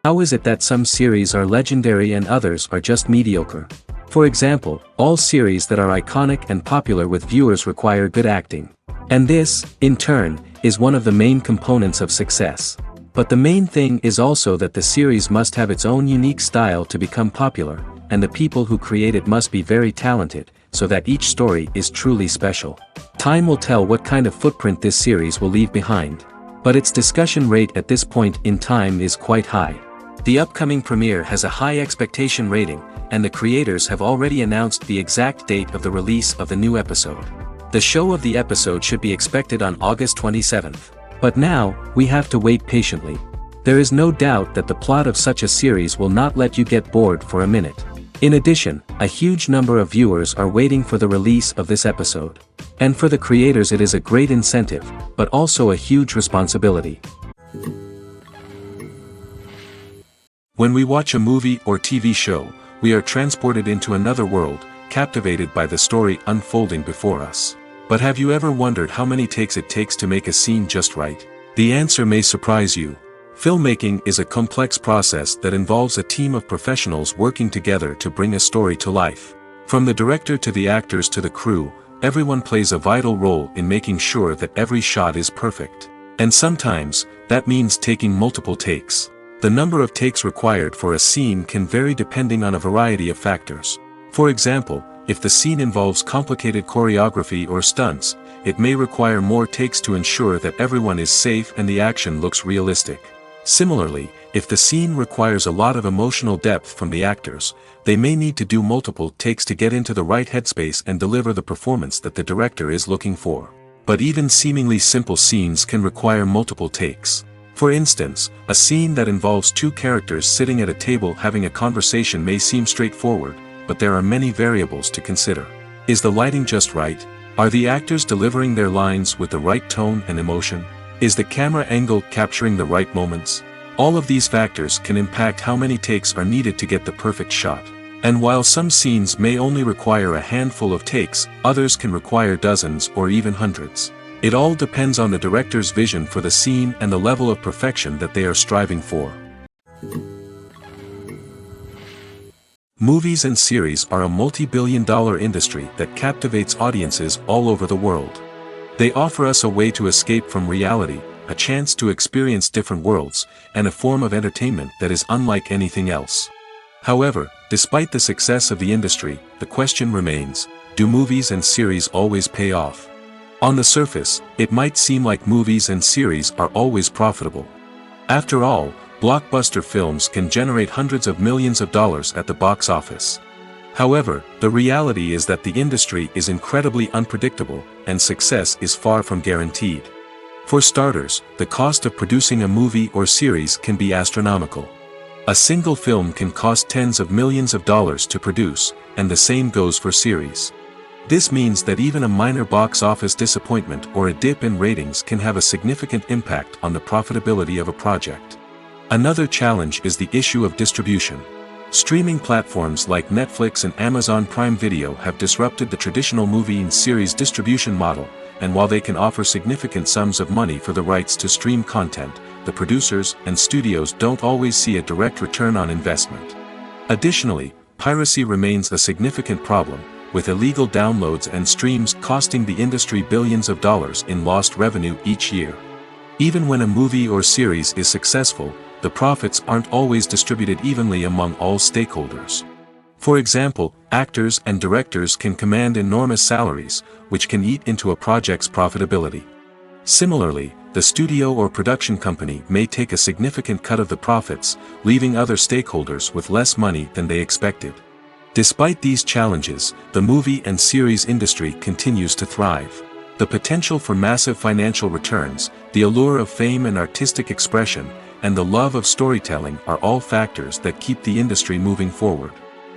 How is it that some series are legendary and others are just mediocre? For example, all series that are iconic and popular with viewers require good acting. And this, in turn, is one of the main components of success. But the main thing is also that the series must have its own unique style to become popular, and the people who create it must be very talented, so that each story is truly special. Time will tell what kind of footprint this series will leave behind. But its discussion rate at this point in time is quite high. The upcoming premiere has a high expectation rating, and the creators have already announced the exact date of the release of the new episode. The show of the episode should be expected on August 27th. But now, we have to wait patiently. There is no doubt that the plot of such a series will not let you get bored for a minute. In addition, a huge number of viewers are waiting for the release of this episode. And for the creators it is a great incentive, but also a huge responsibility. When we watch a movie or TV show, we are transported into another world, captivated by the story unfolding before us. But have you ever wondered how many takes it takes to make a scene just right? The answer may surprise you. Filmmaking is a complex process that involves a team of professionals working together to bring a story to life. From the director to the actors to the crew, everyone plays a vital role in making sure that every shot is perfect. And sometimes, that means taking multiple takes. The number of takes required for a scene can vary depending on a variety of factors. For example, if the scene involves complicated choreography or stunts, it may require more takes to ensure that everyone is safe and the action looks realistic. Similarly, if the scene requires a lot of emotional depth from the actors, they may need to do multiple takes to get into the right headspace and deliver the performance that the director is looking for. But even seemingly simple scenes can require multiple takes. For instance, a scene that involves two characters sitting at a table having a conversation may seem straightforward, but there are many variables to consider. Is the lighting just right? Are the actors delivering their lines with the right tone and emotion? Is the camera angle capturing the right moments? All of these factors can impact how many takes are needed to get the perfect shot. And while some scenes may only require a handful of takes, others can require dozens or even hundreds. It all depends on the director's vision for the scene and the level of perfection that they are striving for. Movies and series are a multi-billion-dollar industry that captivates audiences all over the world. They offer us a way to escape from reality, a chance to experience different worlds, and a form of entertainment that is unlike anything else. However, despite the success of the industry, the question remains, do movies and series always pay off? On the surface, it might seem like movies and series are always profitable. After all, blockbuster films can generate hundreds of millions of dollars at the box office. However, the reality is that the industry is incredibly unpredictable, and success is far from guaranteed. For starters, the cost of producing a movie or series can be astronomical. A single film can cost tens of millions of dollars to produce, and the same goes for series. This means that even a minor box office disappointment or a dip in ratings can have a significant impact on the profitability of a project. Another challenge is the issue of distribution. Streaming platforms like Netflix and Amazon Prime Video have disrupted the traditional movie and series distribution model, and while they can offer significant sums of money for the rights to stream content, the producers and studios don't always see a direct return on investment. Additionally, piracy remains a significant problem, with illegal downloads and streams costing the industry billions of dollars in lost revenue each year. Even when a movie or series is successful, the profits aren't always distributed evenly among all stakeholders. For example, actors and directors can command enormous salaries, which can eat into a project's profitability. Similarly, the studio or production company may take a significant cut of the profits, leaving other stakeholders with less money than they expected. Despite these challenges, the movie and series industry continues to thrive. The potential for massive financial returns, the allure of fame and artistic expression, and the love of storytelling are all factors that keep the industry moving forward.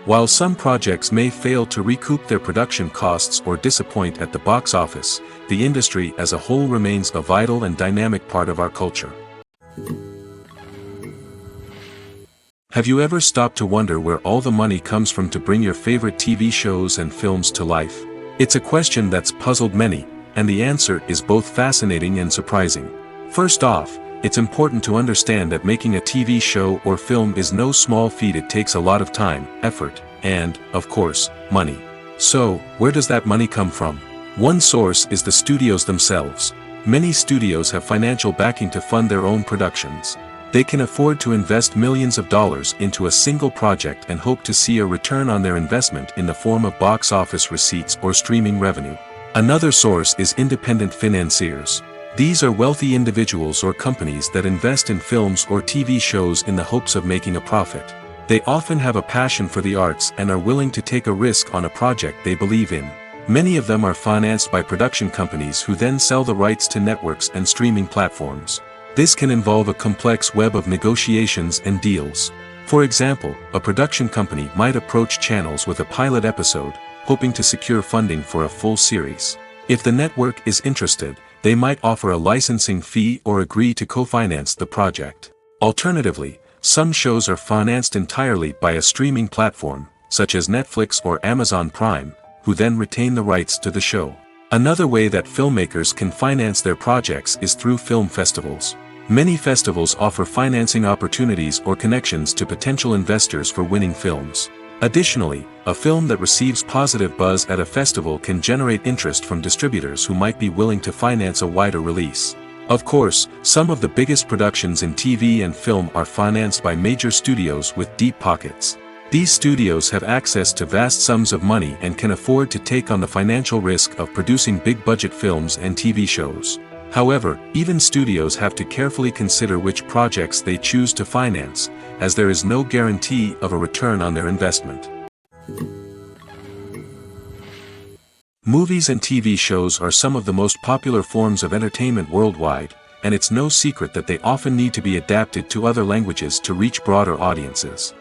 While some projects may fail to recoup their production costs or disappoint at the box office, the industry as a whole remains a vital and dynamic part of our culture. Have you ever stopped to wonder where all the money comes from to bring your favorite TV shows and films to life? It's a question that's puzzled many, and the answer is both fascinating and surprising. First off, it's important to understand that making a TV show or film is no small feat. It takes a lot of time, effort, and, of course, money. So, where does that money come from? One source is the studios themselves. Many studios have financial backing to fund their own productions. They can afford to invest millions of dollars into a single project and hope to see a return on their investment in the form of box office receipts or streaming revenue. Another source is independent financiers. These are wealthy individuals or companies that invest in films or TV shows in the hopes of making a profit. They often have a passion for the arts and are willing to take a risk on a project they believe in. Many of them are financed by production companies who then sell the rights to networks and streaming platforms. This can involve a complex web of negotiations and deals. For example, a production company might approach channels with a pilot episode, hoping to secure funding for a full series. If the network is interested, they might offer a licensing fee or agree to co-finance the project. Alternatively, some shows are financed entirely by a streaming platform, such as Netflix or Amazon Prime, who then retain the rights to the show. Another way that filmmakers can finance their projects is through film festivals. Many festivals offer financing opportunities or connections to potential investors for winning films. Additionally, a film that receives positive buzz at a festival can generate interest from distributors who might be willing to finance a wider release. Of course, some of the biggest productions in TV and film are financed by major studios with deep pockets. These studios have access to vast sums of money and can afford to take on the financial risk of producing big-budget films and TV shows. However, even studios have to carefully consider which projects they choose to finance, as there is no guarantee of a return on their investment. Movies and TV shows are some of the most popular forms of entertainment worldwide, and it's no secret that they often need to be adapted to other languages to reach broader audiences.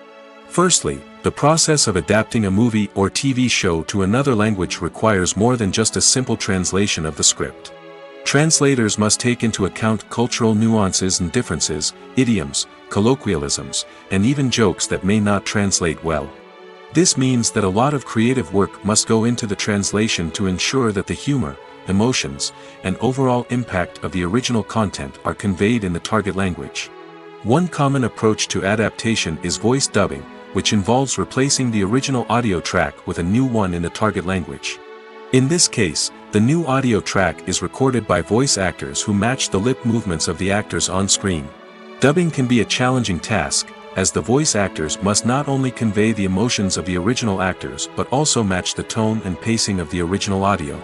Firstly, the process of adapting a movie or TV show to another language requires more than just a simple translation of the script. Translators must take into account cultural nuances and differences, idioms, colloquialisms, and even jokes that may not translate well. This means that a lot of creative work must go into the translation to ensure that the humor, emotions, and overall impact of the original content are conveyed in the target language. One common approach to adaptation is voice dubbing, which involves replacing the original audio track with a new one in the target language. In this case, the new audio track is recorded by voice actors who match the lip movements of the actors on screen. Dubbing can be a challenging task, as the voice actors must not only convey the emotions of the original actors but also match the tone and pacing of the original audio.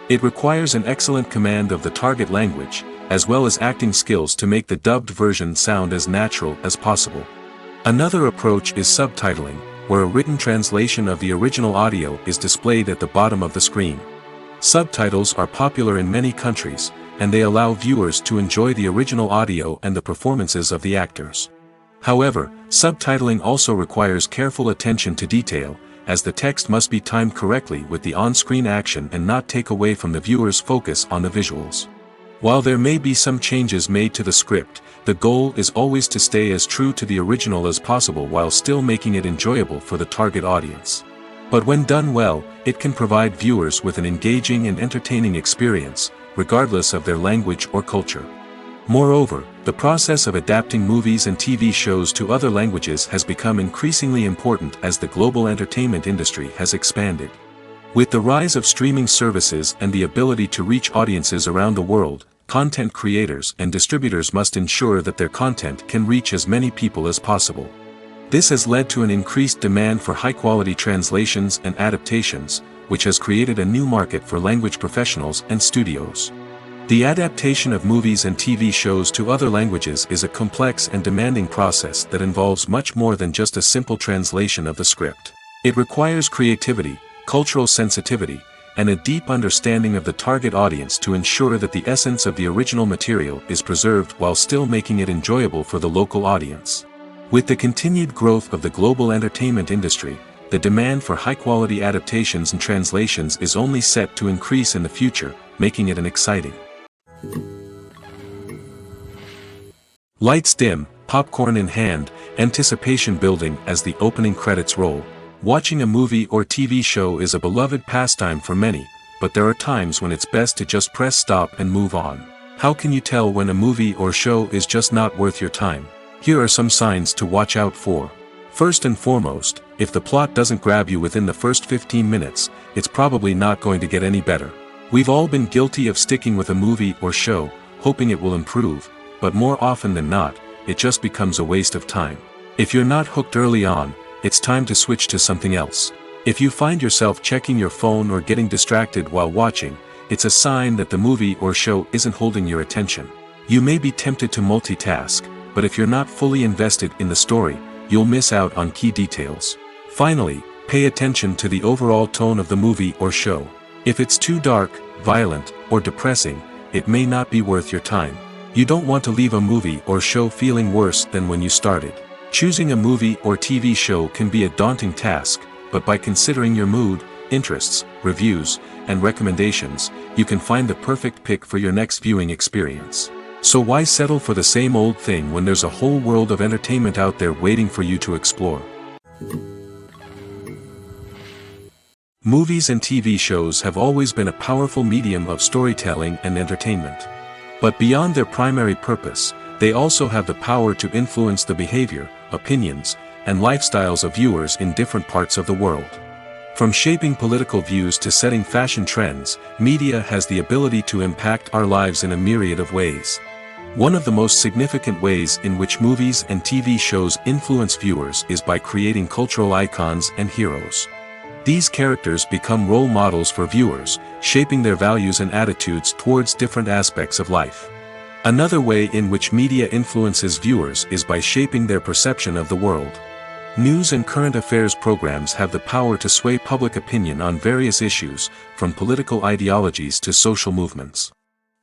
It requires an excellent command of the target language, as well as acting skills to make the dubbed version sound as natural as possible. Another approach is subtitling, where a written translation of the original audio is displayed at the bottom of the screen. Subtitles are popular in many countries, and they allow viewers to enjoy the original audio and the performances of the actors. However, subtitling also requires careful attention to detail, as the text must be timed correctly with the on-screen action and not take away from the viewer's focus on the visuals. While there may be some changes made to the script, the goal is always to stay as true to the original as possible while still making it enjoyable for the target audience. But when done well, it can provide viewers with an engaging and entertaining experience, regardless of their language or culture. Moreover, the process of adapting movies and TV shows to other languages has become increasingly important as the global entertainment industry has expanded. With the rise of streaming services and the ability to reach audiences around the world, content creators and distributors must ensure that their content can reach as many people as possible. This has led to an increased demand for high-quality translations and adaptations, which has created a new market for language professionals and studios. The adaptation of movies and TV shows to other languages is a complex and demanding process that involves much more than just a simple translation of the script. It requires creativity, cultural sensitivity, and a deep understanding of the target audience to ensure that the essence of the original material is preserved while still making it enjoyable for the local audience. With the continued growth of the global entertainment industry, the demand for high-quality adaptations and translations is only set to increase in the future, making it an exciting. Lights dim, popcorn in hand, anticipation building as the opening credits roll. Watching a movie or TV show is a beloved pastime for many, but there are times when it's best to just press stop and move on. How can you tell when a movie or show is just not worth your time? Here are some signs to watch out for. First and foremost, if the plot doesn't grab you within the first 15 minutes, it's probably not going to get any better. We've all been guilty of sticking with a movie or show, hoping it will improve, but more often than not, it just becomes a waste of time. If you're not hooked early on, it's time to switch to something else. If you find yourself checking your phone or getting distracted while watching, it's a sign that the movie or show isn't holding your attention. You may be tempted to multitask, but if you're not fully invested in the story, you'll miss out on key details. Finally, pay attention to the overall tone of the movie or show. If it's too dark, violent, or depressing, it may not be worth your time. You don't want to leave a movie or show feeling worse than when you started. Choosing a movie or TV show can be a daunting task, but by considering your mood, interests, reviews, and recommendations, you can find the perfect pick for your next viewing experience. So why settle for the same old thing when there's a whole world of entertainment out there waiting for you to explore? Movies and TV shows have always been a powerful medium of storytelling and entertainment. But beyond their primary purpose, they also have the power to influence the behavior, opinions, and lifestyles of viewers in different parts of the world. From shaping political views to setting fashion trends, media has the ability to impact our lives in a myriad of ways. One of the most significant ways in which movies and TV shows influence viewers is by creating cultural icons and heroes. These characters become role models for viewers, shaping their values and attitudes towards different aspects of life. Another way in which media influences viewers is by shaping their perception of the world. News and current affairs programs have the power to sway public opinion on various issues, from political ideologies to social movements.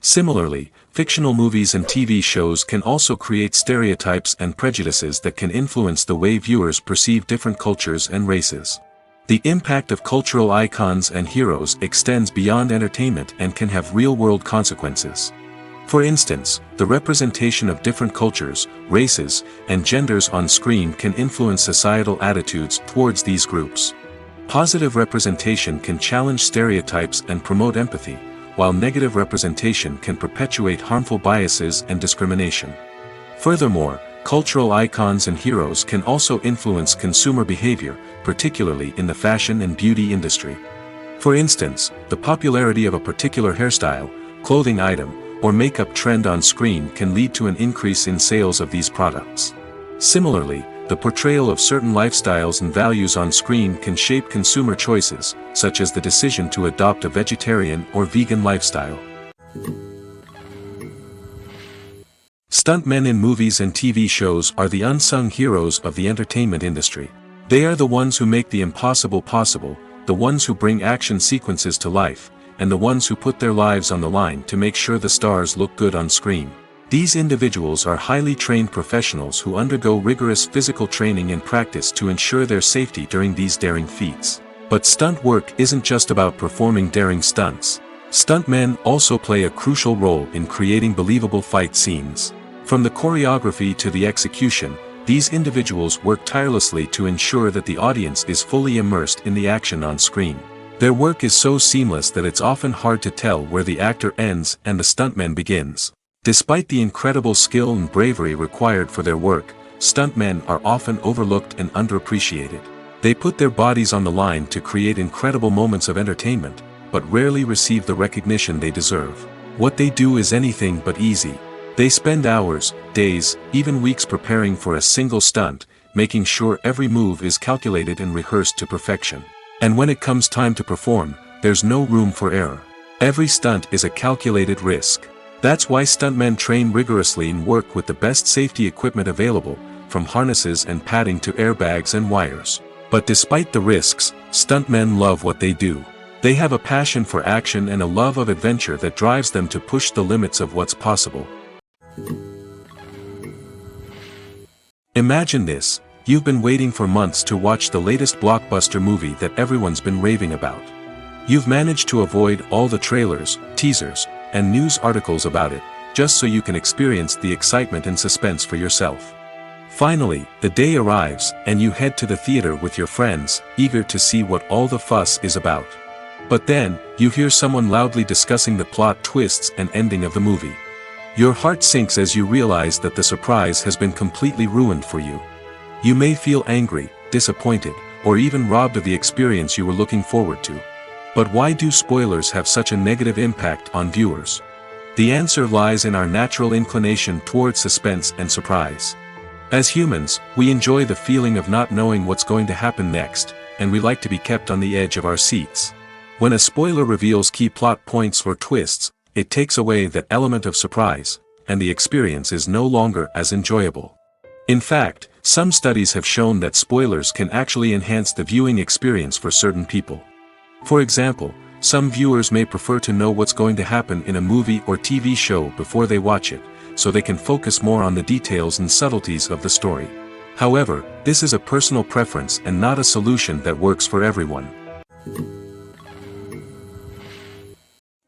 Similarly, fictional movies and TV shows can also create stereotypes and prejudices that can influence the way viewers perceive different cultures and races. The impact of cultural icons and heroes extends beyond entertainment and can have real-world consequences. For instance, the representation of different cultures, races, and genders on screen can influence societal attitudes towards these groups. Positive representation can challenge stereotypes and promote empathy, while negative representation can perpetuate harmful biases and discrimination. Furthermore, cultural icons and heroes can also influence consumer behavior, particularly in the fashion and beauty industry. For instance, the popularity of a particular hairstyle, clothing item, or makeup trend on screen can lead to an increase in sales of these products. Similarly, the portrayal of certain lifestyles and values on screen can shape consumer choices, such as the decision to adopt a vegetarian or vegan lifestyle. Stuntmen in movies and TV shows are the unsung heroes of the entertainment industry. They are the ones who make the impossible possible, the ones who bring action sequences to life, and the ones who put their lives on the line to make sure the stars look good on screen. These individuals are highly trained professionals who undergo rigorous physical training and practice to ensure their safety during these daring feats. But stunt work isn't just about performing daring stunts. Stuntmen also play a crucial role in creating believable fight scenes. From the choreography to the execution, these individuals work tirelessly to ensure that the audience is fully immersed in the action on screen. Their work is so seamless that it's often hard to tell where the actor ends and the stuntman begins. Despite the incredible skill and bravery required for their work, stuntmen are often overlooked and underappreciated. They put their bodies on the line to create incredible moments of entertainment, but rarely receive the recognition they deserve. What they do is anything but easy. They spend hours, days, even weeks preparing for a single stunt, making sure every move is calculated and rehearsed to perfection. And when it comes time to perform, there's no room for error. Every stunt is a calculated risk. That's why stuntmen train rigorously and work with the best safety equipment available, from harnesses and padding to airbags and wires. But despite the risks, stuntmen love what they do. They have a passion for action and a love of adventure that drives them to push the limits of what's possible. Imagine this. You've been waiting for months to watch the latest blockbuster movie that everyone's been raving about. You've managed to avoid all the trailers, teasers, and news articles about it, just so you can experience the excitement and suspense for yourself. Finally, the day arrives, and you head to the theater with your friends, eager to see what all the fuss is about. But then, you hear someone loudly discussing the plot twists and ending of the movie. Your heart sinks as you realize that the surprise has been completely ruined for you. You may feel angry, disappointed, or even robbed of the experience you were looking forward to. But why do spoilers have such a negative impact on viewers? The answer lies in our natural inclination towards suspense and surprise. As humans, we enjoy the feeling of not knowing what's going to happen next, and we like to be kept on the edge of our seats. When a spoiler reveals key plot points or twists, it takes away that element of surprise, and the experience is no longer as enjoyable. In fact, some studies have shown that spoilers can actually enhance the viewing experience for certain people. For example, some viewers may prefer to know what's going to happen in a movie or TV show before they watch it, so they can focus more on the details and subtleties of the story. However, this is a personal preference and not a solution that works for everyone.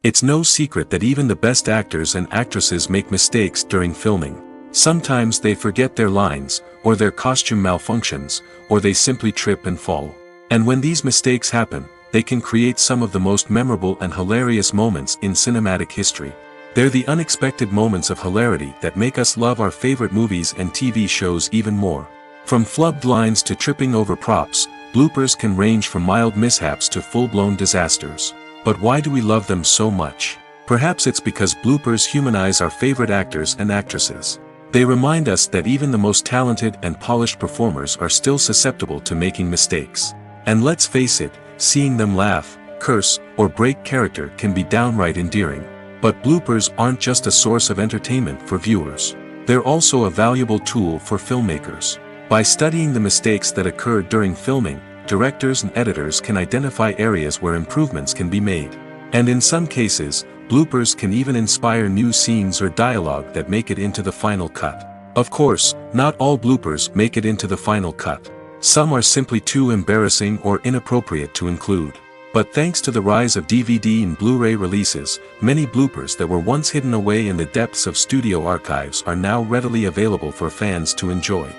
It's no secret that even the best actors and actresses make mistakes during filming. Sometimes they forget their lines, or their costume malfunctions, or they simply trip and fall. And when these mistakes happen, they can create some of the most memorable and hilarious moments in cinematic history. They're the unexpected moments of hilarity that make us love our favorite movies and TV shows even more. From flubbed lines to tripping over props, bloopers can range from mild mishaps to full-blown disasters. But why do we love them so much? Perhaps it's because bloopers humanize our favorite actors and actresses. They remind us that even the most talented and polished performers are still susceptible to making mistakes. And let's face it, seeing them laugh, curse, or break character can be downright endearing. But bloopers aren't just a source of entertainment for viewers. They're also a valuable tool for filmmakers. By studying the mistakes that occur during filming, directors and editors can identify areas where improvements can be made. And in some cases, bloopers can even inspire new scenes or dialogue that make it into the final cut. Of course, not all bloopers make it into the final cut. Some are simply too embarrassing or inappropriate to include. But thanks to the rise of DVD and Blu-ray releases, many bloopers that were once hidden away in the depths of studio archives are now readily available for fans to enjoy.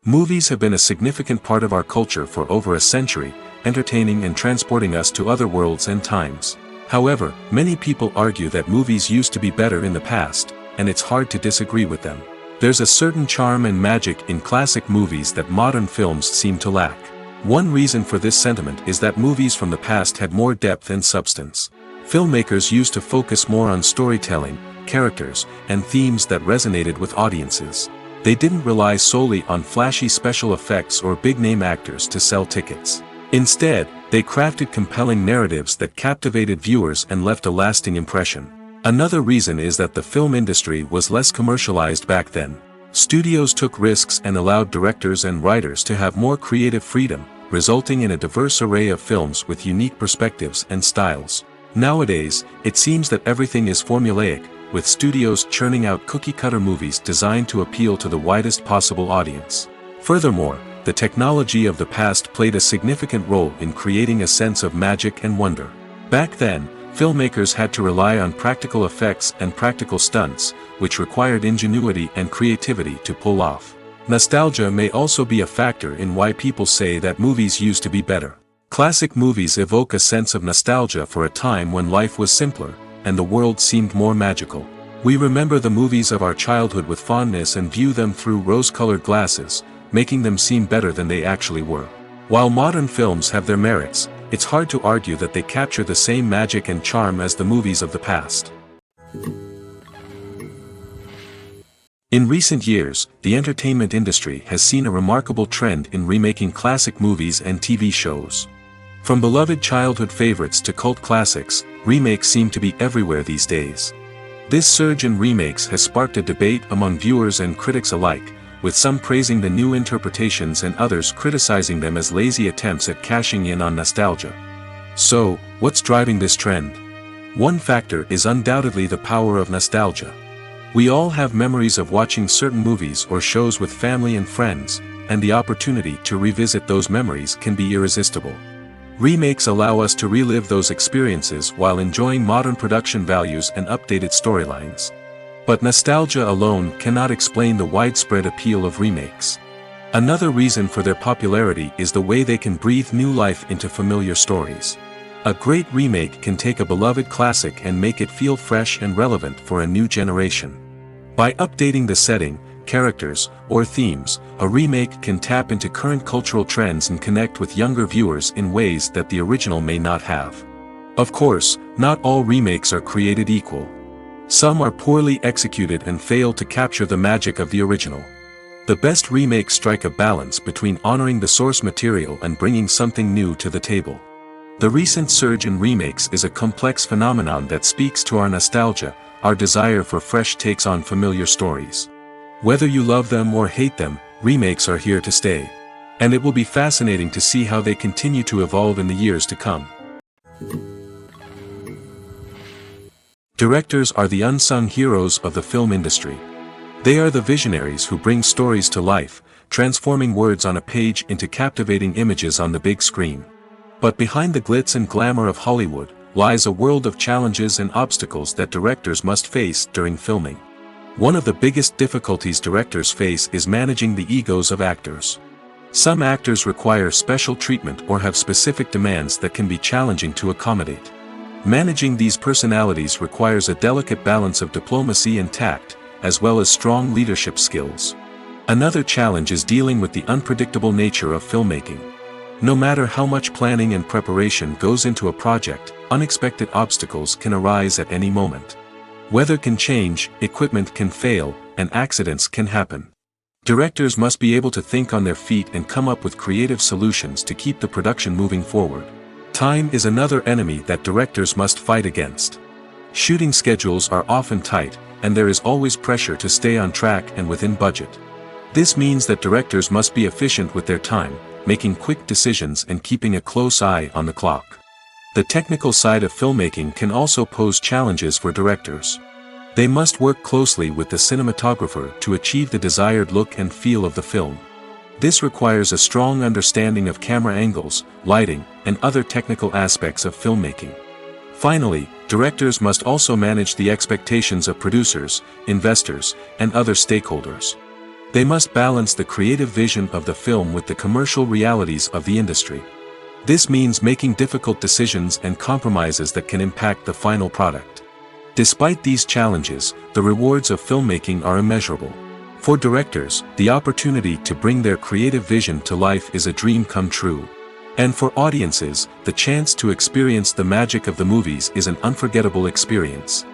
Movies have been a significant part of our culture for over a century, entertaining and transporting us to other worlds and times. However, many people argue that movies used to be better in the past, and it's hard to disagree with them. There's a certain charm and magic in classic movies that modern films seem to lack. One reason for this sentiment is that movies from the past had more depth and substance. Filmmakers used to focus more on storytelling, characters, and themes that resonated with audiences. They didn't rely solely on flashy special effects or big-name actors to sell tickets. Instead, they crafted compelling narratives that captivated viewers and left a lasting impression. Another reason is that the film industry was less commercialized back then. Studios took risks and allowed directors and writers to have more creative freedom, resulting in a diverse array of films with unique perspectives and styles. Nowadays, it seems that everything is formulaic, with studios churning out cookie-cutter movies designed to appeal to the widest possible audience. Furthermore, the technology of the past played a significant role in creating a sense of magic and wonder. Back then, filmmakers had to rely on practical effects and practical stunts, which required ingenuity and creativity to pull off. Nostalgia may also be a factor in why people say that movies used to be better. Classic movies evoke a sense of nostalgia for a time when life was simpler, and the world seemed more magical. We remember the movies of our childhood with fondness and view them through rose-colored glasses, making them seem better than they actually were. While modern films have their merits, it's hard to argue that they capture the same magic and charm as the movies of the past. In recent years, the entertainment industry has seen a remarkable trend in remaking classic movies and TV shows. From beloved childhood favorites to cult classics, remakes seem to be everywhere these days. This surge in remakes has sparked a debate among viewers and critics alike, with some praising the new interpretations and others criticizing them as lazy attempts at cashing in on nostalgia. So, what's driving this trend? One factor is undoubtedly the power of nostalgia. We all have memories of watching certain movies or shows with family and friends, and the opportunity to revisit those memories can be irresistible. Remakes allow us to relive those experiences while enjoying modern production values and updated storylines. But nostalgia alone cannot explain the widespread appeal of remakes. Another reason for their popularity is the way they can breathe new life into familiar stories. A great remake can take a beloved classic and make it feel fresh and relevant for a new generation. By updating the setting, characters, or themes, a remake can tap into current cultural trends and connect with younger viewers in ways that the original may not have. Of course, not all remakes are created equal. Some are poorly executed and fail to capture the magic of the original. The best remakes strike a balance between honoring the source material and bringing something new to the table. The recent surge in remakes is a complex phenomenon that speaks to our nostalgia, our desire for fresh takes on familiar stories. Whether you love them or hate them, remakes are here to stay. And it will be fascinating to see how they continue to evolve in the years to come. Directors are the unsung heroes of the film industry. They are the visionaries who bring stories to life, transforming words on a page into captivating images on the big screen. But behind the glitz and glamour of Hollywood, lies a world of challenges and obstacles that directors must face during filming. One of the biggest difficulties directors face is managing the egos of actors. Some actors require special treatment or have specific demands that can be challenging to accommodate. Managing these personalities requires a delicate balance of diplomacy and tact, as well as strong leadership skills. Another challenge is dealing with the unpredictable nature of filmmaking. No matter how much planning and preparation goes into a project, unexpected obstacles can arise at any moment. Weather can change, equipment can fail, and accidents can happen. Directors must be able to think on their feet and come up with creative solutions to keep the production moving forward. Time is another enemy that directors must fight against. Shooting schedules are often tight, and there is always pressure to stay on track and within budget. This means that directors must be efficient with their time, making quick decisions and keeping a close eye on the clock. The technical side of filmmaking can also pose challenges for directors. They must work closely with the cinematographer to achieve the desired look and feel of the film. This requires a strong understanding of camera angles, lighting, and other technical aspects of filmmaking. Finally, directors must also manage the expectations of producers, investors, and other stakeholders. They must balance the creative vision of the film with the commercial realities of the industry. This means making difficult decisions and compromises that can impact the final product. Despite these challenges, the rewards of filmmaking are immeasurable. For directors, the opportunity to bring their creative vision to life is a dream come true. And for audiences, the chance to experience the magic of the movies is an unforgettable experience.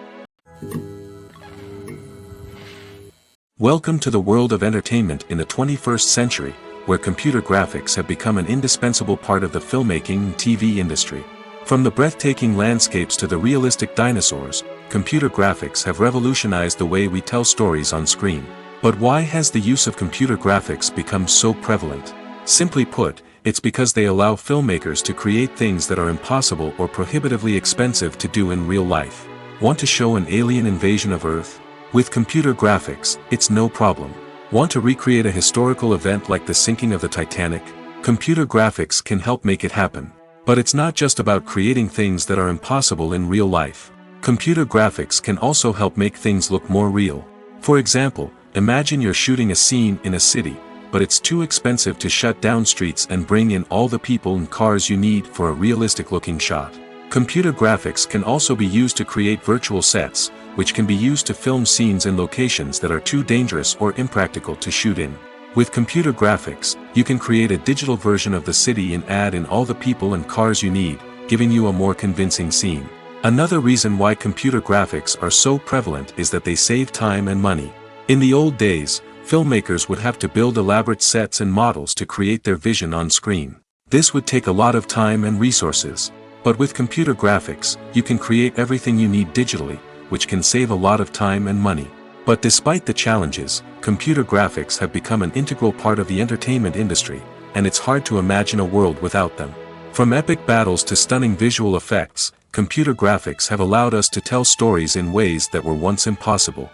Welcome to the world of entertainment in the 21st century, where computer graphics have become an indispensable part of the filmmaking and TV industry. From the breathtaking landscapes to the realistic dinosaurs, computer graphics have revolutionized the way we tell stories on screen. But why has the use of computer graphics become so prevalent? Simply put, it's because they allow filmmakers to create things that are impossible or prohibitively expensive to do in real life. Want to show an alien invasion of Earth? With computer graphics, it's no problem. Want to recreate a historical event like the sinking of the Titanic? Computer graphics can help make it happen. But it's not just about creating things that are impossible in real life. Computer graphics can also help make things look more real. For example, imagine you're shooting a scene in a city, but it's too expensive to shut down streets and bring in all the people and cars you need for a realistic-looking shot. Computer graphics can also be used to create virtual sets, which can be used to film scenes in locations that are too dangerous or impractical to shoot in. With computer graphics, you can create a digital version of the city and add in all the people and cars you need, giving you a more convincing scene. Another reason why computer graphics are so prevalent is that they save time and money. In the old days, filmmakers would have to build elaborate sets and models to create their vision on screen. This would take a lot of time and resources. But with computer graphics, you can create everything you need digitally, which can save a lot of time and money. But despite the challenges, computer graphics have become an integral part of the entertainment industry, and it's hard to imagine a world without them. From epic battles to stunning visual effects, computer graphics have allowed us to tell stories in ways that were once impossible.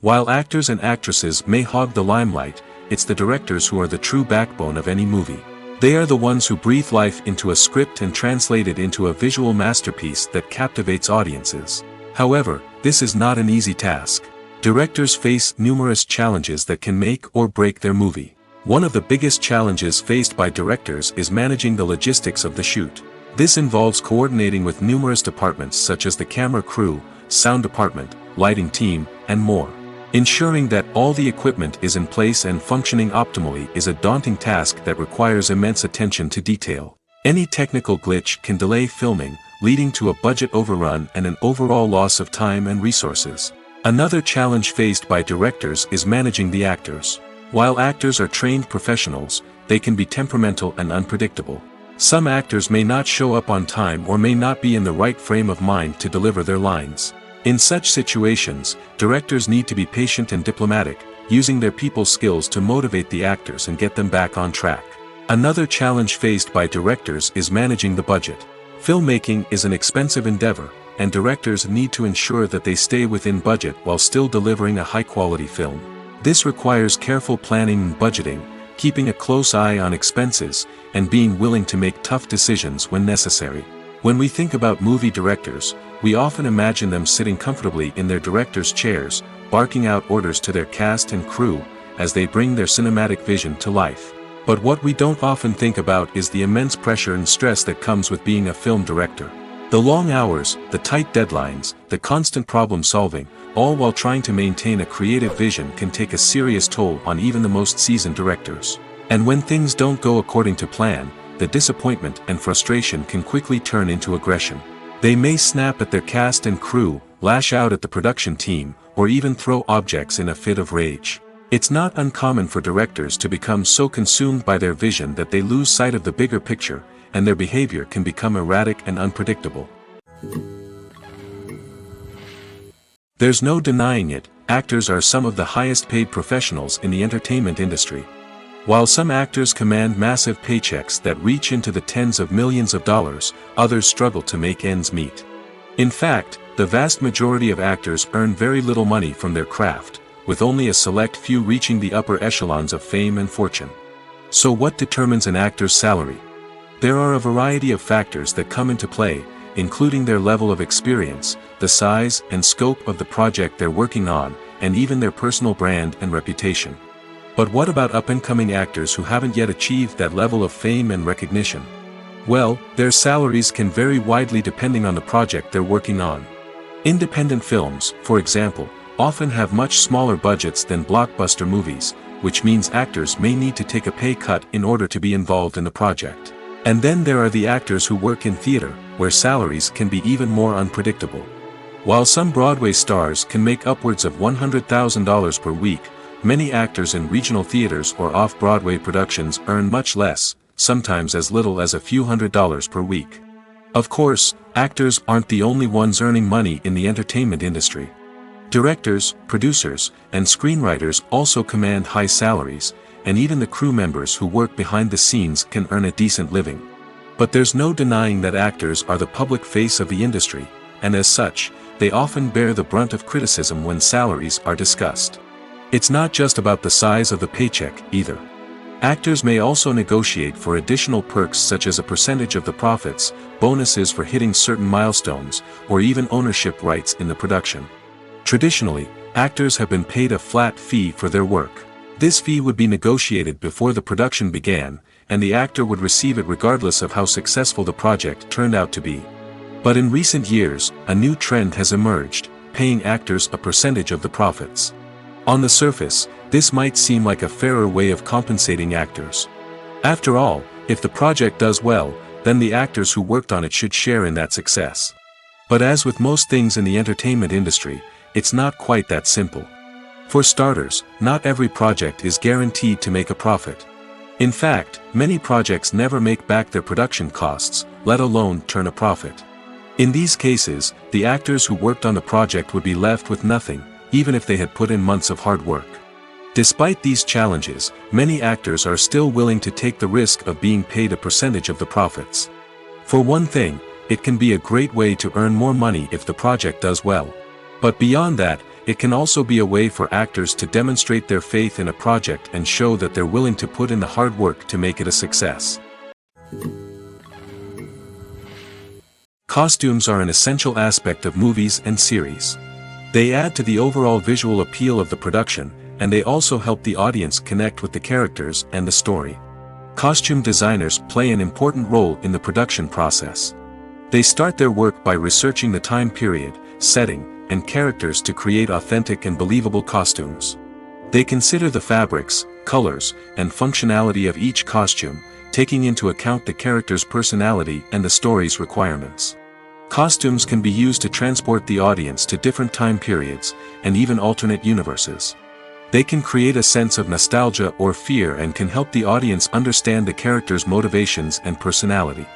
While actors and actresses may hog the limelight, it's the directors who are the true backbone of any movie. They are the ones who breathe life into a script and translate it into a visual masterpiece that captivates audiences. However, this is not an easy task. Directors face numerous challenges that can make or break their movie. One of the biggest challenges faced by directors is managing the logistics of the shoot. This involves coordinating with numerous departments such as the camera crew, sound department, lighting team, and more. Ensuring that all the equipment is in place and functioning optimally is a daunting task that requires immense attention to detail. Any technical glitch can delay filming, leading to a budget overrun and an overall loss of time and resources. Another challenge faced by directors is managing the actors. While actors are trained professionals, they can be temperamental and unpredictable. Some actors may not show up on time or may not be in the right frame of mind to deliver their lines. In such situations, directors need to be patient and diplomatic, using their people skills to motivate the actors and get them back on track. Another challenge faced by directors is managing the budget. Filmmaking is an expensive endeavor, and directors need to ensure that they stay within budget while still delivering a high-quality film. This requires careful planning and budgeting, keeping a close eye on expenses, and being willing to make tough decisions when necessary. When we think about movie directors, we often imagine them sitting comfortably in their director's chairs, barking out orders to their cast and crew, as they bring their cinematic vision to life. But what we don't often think about is the immense pressure and stress that comes with being a film director. The long hours, the tight deadlines, the constant problem solving, all while trying to maintain a creative vision can take a serious toll on even the most seasoned directors. And when things don't go according to plan, the disappointment and frustration can quickly turn into aggression. They may snap at their cast and crew, lash out at the production team, or even throw objects in a fit of rage. It's not uncommon for directors to become so consumed by their vision that they lose sight of the bigger picture, and their behavior can become erratic and unpredictable. There's no denying it, actors are some of the highest paid professionals in the entertainment industry. While some actors command massive paychecks that reach into the tens of millions of dollars, others struggle to make ends meet. In fact, the vast majority of actors earn very little money from their craft, with only a select few reaching the upper echelons of fame and fortune. So what determines an actor's salary? There are a variety of factors that come into play, including their level of experience, the size and scope of the project they're working on, and even their personal brand and reputation. But what about up-and-coming actors who haven't yet achieved that level of fame and recognition? Well, their salaries can vary widely depending on the project they're working on. Independent films, for example, often have much smaller budgets than blockbuster movies, which means actors may need to take a pay cut in order to be involved in the project. And then there are the actors who work in theater, where salaries can be even more unpredictable. While some Broadway stars can make upwards of $100,000 per week, many actors in regional theaters or off-Broadway productions earn much less, sometimes as little as a few $100s per week. Of course, actors aren't the only ones earning money in the entertainment industry. Directors, producers, and screenwriters also command high salaries, and even the crew members who work behind the scenes can earn a decent living. But there's no denying that actors are the public face of the industry, and as such, they often bear the brunt of criticism when salaries are discussed. It's not just about the size of the paycheck, either. Actors may also negotiate for additional perks such as a percentage of the profits, bonuses for hitting certain milestones, or even ownership rights in the production. Traditionally, actors have been paid a flat fee for their work. This fee would be negotiated before the production began, and the actor would receive it regardless of how successful the project turned out to be. But in recent years, a new trend has emerged, paying actors a percentage of the profits. On the surface, this might seem like a fairer way of compensating actors. After all, if the project does well, then the actors who worked on it should share in that success. But as with most things in the entertainment industry, it's not quite that simple. For starters, not every project is guaranteed to make a profit. In fact, many projects never make back their production costs, let alone turn a profit. In these cases, the actors who worked on the project would be left with nothing, even if they had put in months of hard work. Despite these challenges, many actors are still willing to take the risk of being paid a percentage of the profits. For one thing, it can be a great way to earn more money if the project does well. But beyond that, it can also be a way for actors to demonstrate their faith in a project and show that they're willing to put in the hard work to make it a success. Costumes are an essential aspect of movies and series. They add to the overall visual appeal of the production, and they also help the audience connect with the characters and the story. Costume designers play an important role in the production process. They start their work by researching the time period, setting, and characters to create authentic and believable costumes. They consider the fabrics, colors, and functionality of each costume, taking into account the character's personality and the story's requirements. Costumes can be used to transport the audience to different time periods, and even alternate universes. They can create a sense of nostalgia or fear and can help the audience understand the character's motivations and personality.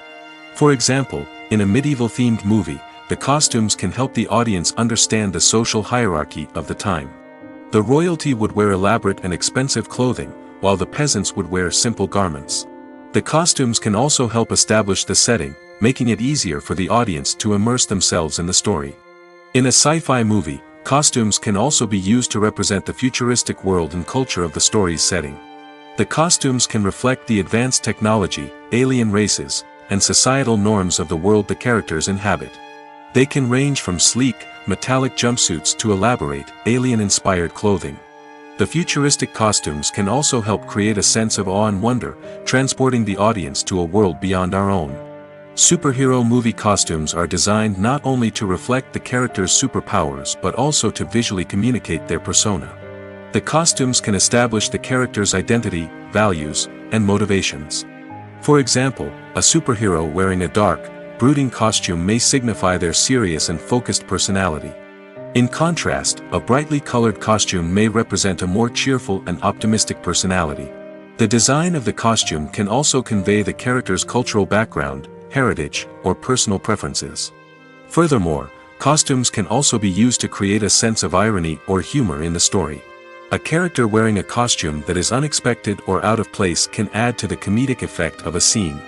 For example, in a medieval-themed movie, the costumes can help the audience understand the social hierarchy of the time. The royalty would wear elaborate and expensive clothing, while the peasants would wear simple garments. The costumes can also help establish the setting, making it easier for the audience to immerse themselves in the story. In a sci-fi movie, costumes can also be used to represent the futuristic world and culture of the story's setting. The costumes can reflect the advanced technology, alien races, and societal norms of the world the characters inhabit. They can range from sleek, metallic jumpsuits to elaborate, alien-inspired clothing. The futuristic costumes can also help create a sense of awe and wonder, transporting the audience to a world beyond our own. Superhero movie costumes are designed not only to reflect the character's superpowers but also to visually communicate their persona. The costumes can establish the character's identity, values, and motivations. For example, a superhero wearing a dark, brooding costume may signify their serious and focused personality. In contrast, a brightly colored costume may represent a more cheerful and optimistic personality. The design of the costume can also convey the character's cultural background, heritage, or personal preferences. Furthermore, costumes can also be used to create a sense of irony or humor in the story. A character wearing a costume that is unexpected or out of place can add to the comedic effect of a scene.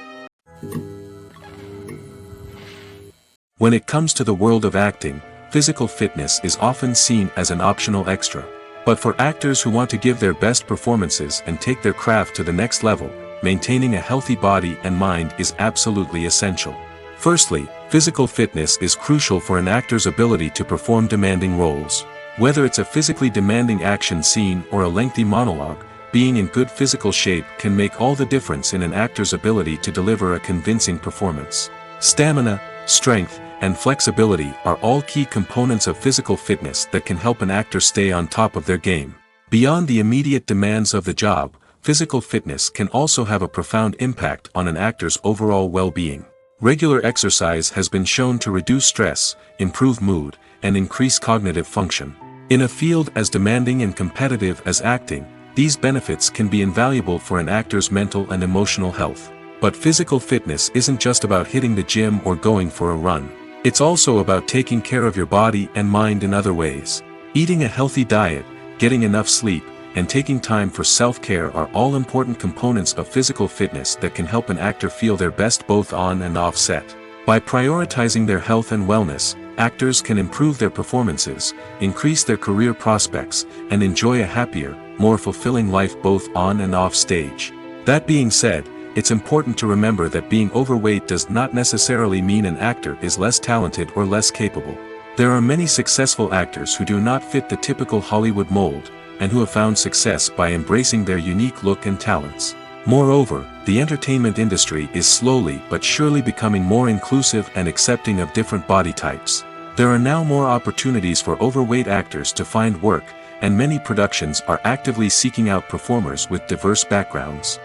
When it comes to the world of acting, physical fitness is often seen as an optional extra. But for actors who want to give their best performances and take their craft to the next level, maintaining a healthy body and mind is absolutely essential. Firstly, physical fitness is crucial for an actor's ability to perform demanding roles. Whether it's a physically demanding action scene or a lengthy monologue, being in good physical shape can make all the difference in an actor's ability to deliver a convincing performance. Stamina, strength, and flexibility are all key components of physical fitness that can help an actor stay on top of their game. Beyond the immediate demands of the job, physical fitness can also have a profound impact on an actor's overall well-being. Regular exercise has been shown to reduce stress, improve mood, and increase cognitive function. In a field as demanding and competitive as acting, these benefits can be invaluable for an actor's mental and emotional health. But physical fitness isn't just about hitting the gym or going for a run. It's also about taking care of your body and mind in other ways. Eating a healthy diet, getting enough sleep, and taking time for self-care are all important components of physical fitness that can help an actor feel their best both on and off set. By prioritizing their health and wellness, actors can improve their performances, increase their career prospects, and enjoy a happier, more fulfilling life both on and off stage. That being said, it's important to remember that being overweight does not necessarily mean an actor is less talented or less capable. There are many successful actors who do not fit the typical Hollywood mold, and who have found success by embracing their unique look and talents. Moreover, the entertainment industry is slowly but surely becoming more inclusive and accepting of different body types. There are now more opportunities for overweight actors to find work, and many productions are actively seeking out performers with diverse backgrounds.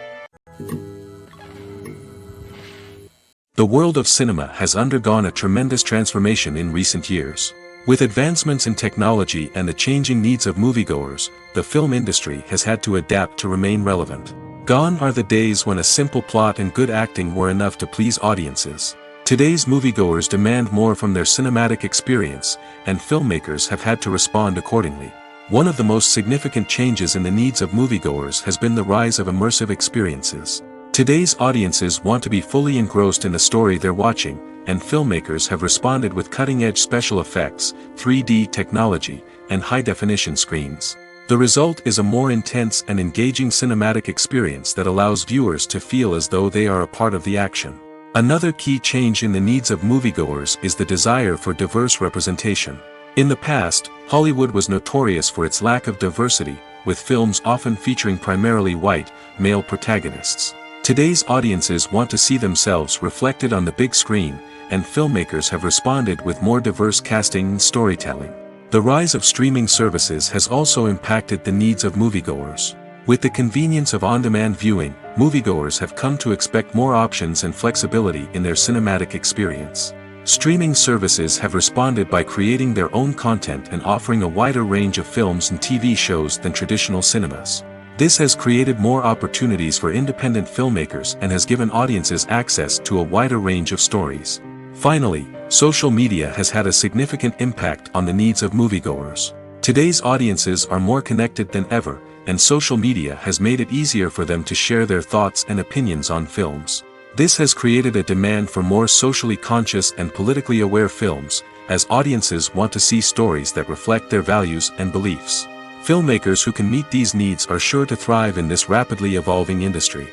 The world of cinema has undergone a tremendous transformation in recent years. With advancements in technology and the changing needs of moviegoers, the film industry has had to adapt to remain relevant. Gone are the days when a simple plot and good acting were enough to please audiences. Today's moviegoers demand more from their cinematic experience, and filmmakers have had to respond accordingly. One of the most significant changes in the needs of moviegoers has been the rise of immersive experiences. Today's audiences want to be fully engrossed in the story they're watching, and filmmakers have responded with cutting-edge special effects, 3D technology, and high-definition screens. The result is a more intense and engaging cinematic experience that allows viewers to feel as though they are a part of the action. Another key change in the needs of moviegoers is the desire for diverse representation. In the past, Hollywood was notorious for its lack of diversity, with films often featuring primarily white, male protagonists. Today's audiences want to see themselves reflected on the big screen, and filmmakers have responded with more diverse casting and storytelling. The rise of streaming services has also impacted the needs of moviegoers. With the convenience of on-demand viewing, moviegoers have come to expect more options and flexibility in their cinematic experience. Streaming services have responded by creating their own content and offering a wider range of films and TV shows than traditional cinemas. This has created more opportunities for independent filmmakers and has given audiences access to a wider range of stories. Finally, social media has had a significant impact on the needs of moviegoers. Today's audiences are more connected than ever, and social media has made it easier for them to share their thoughts and opinions on films. This has created a demand for more socially conscious and politically aware films, as audiences want to see stories that reflect their values and beliefs. Filmmakers who can meet these needs are sure to thrive in this rapidly evolving industry.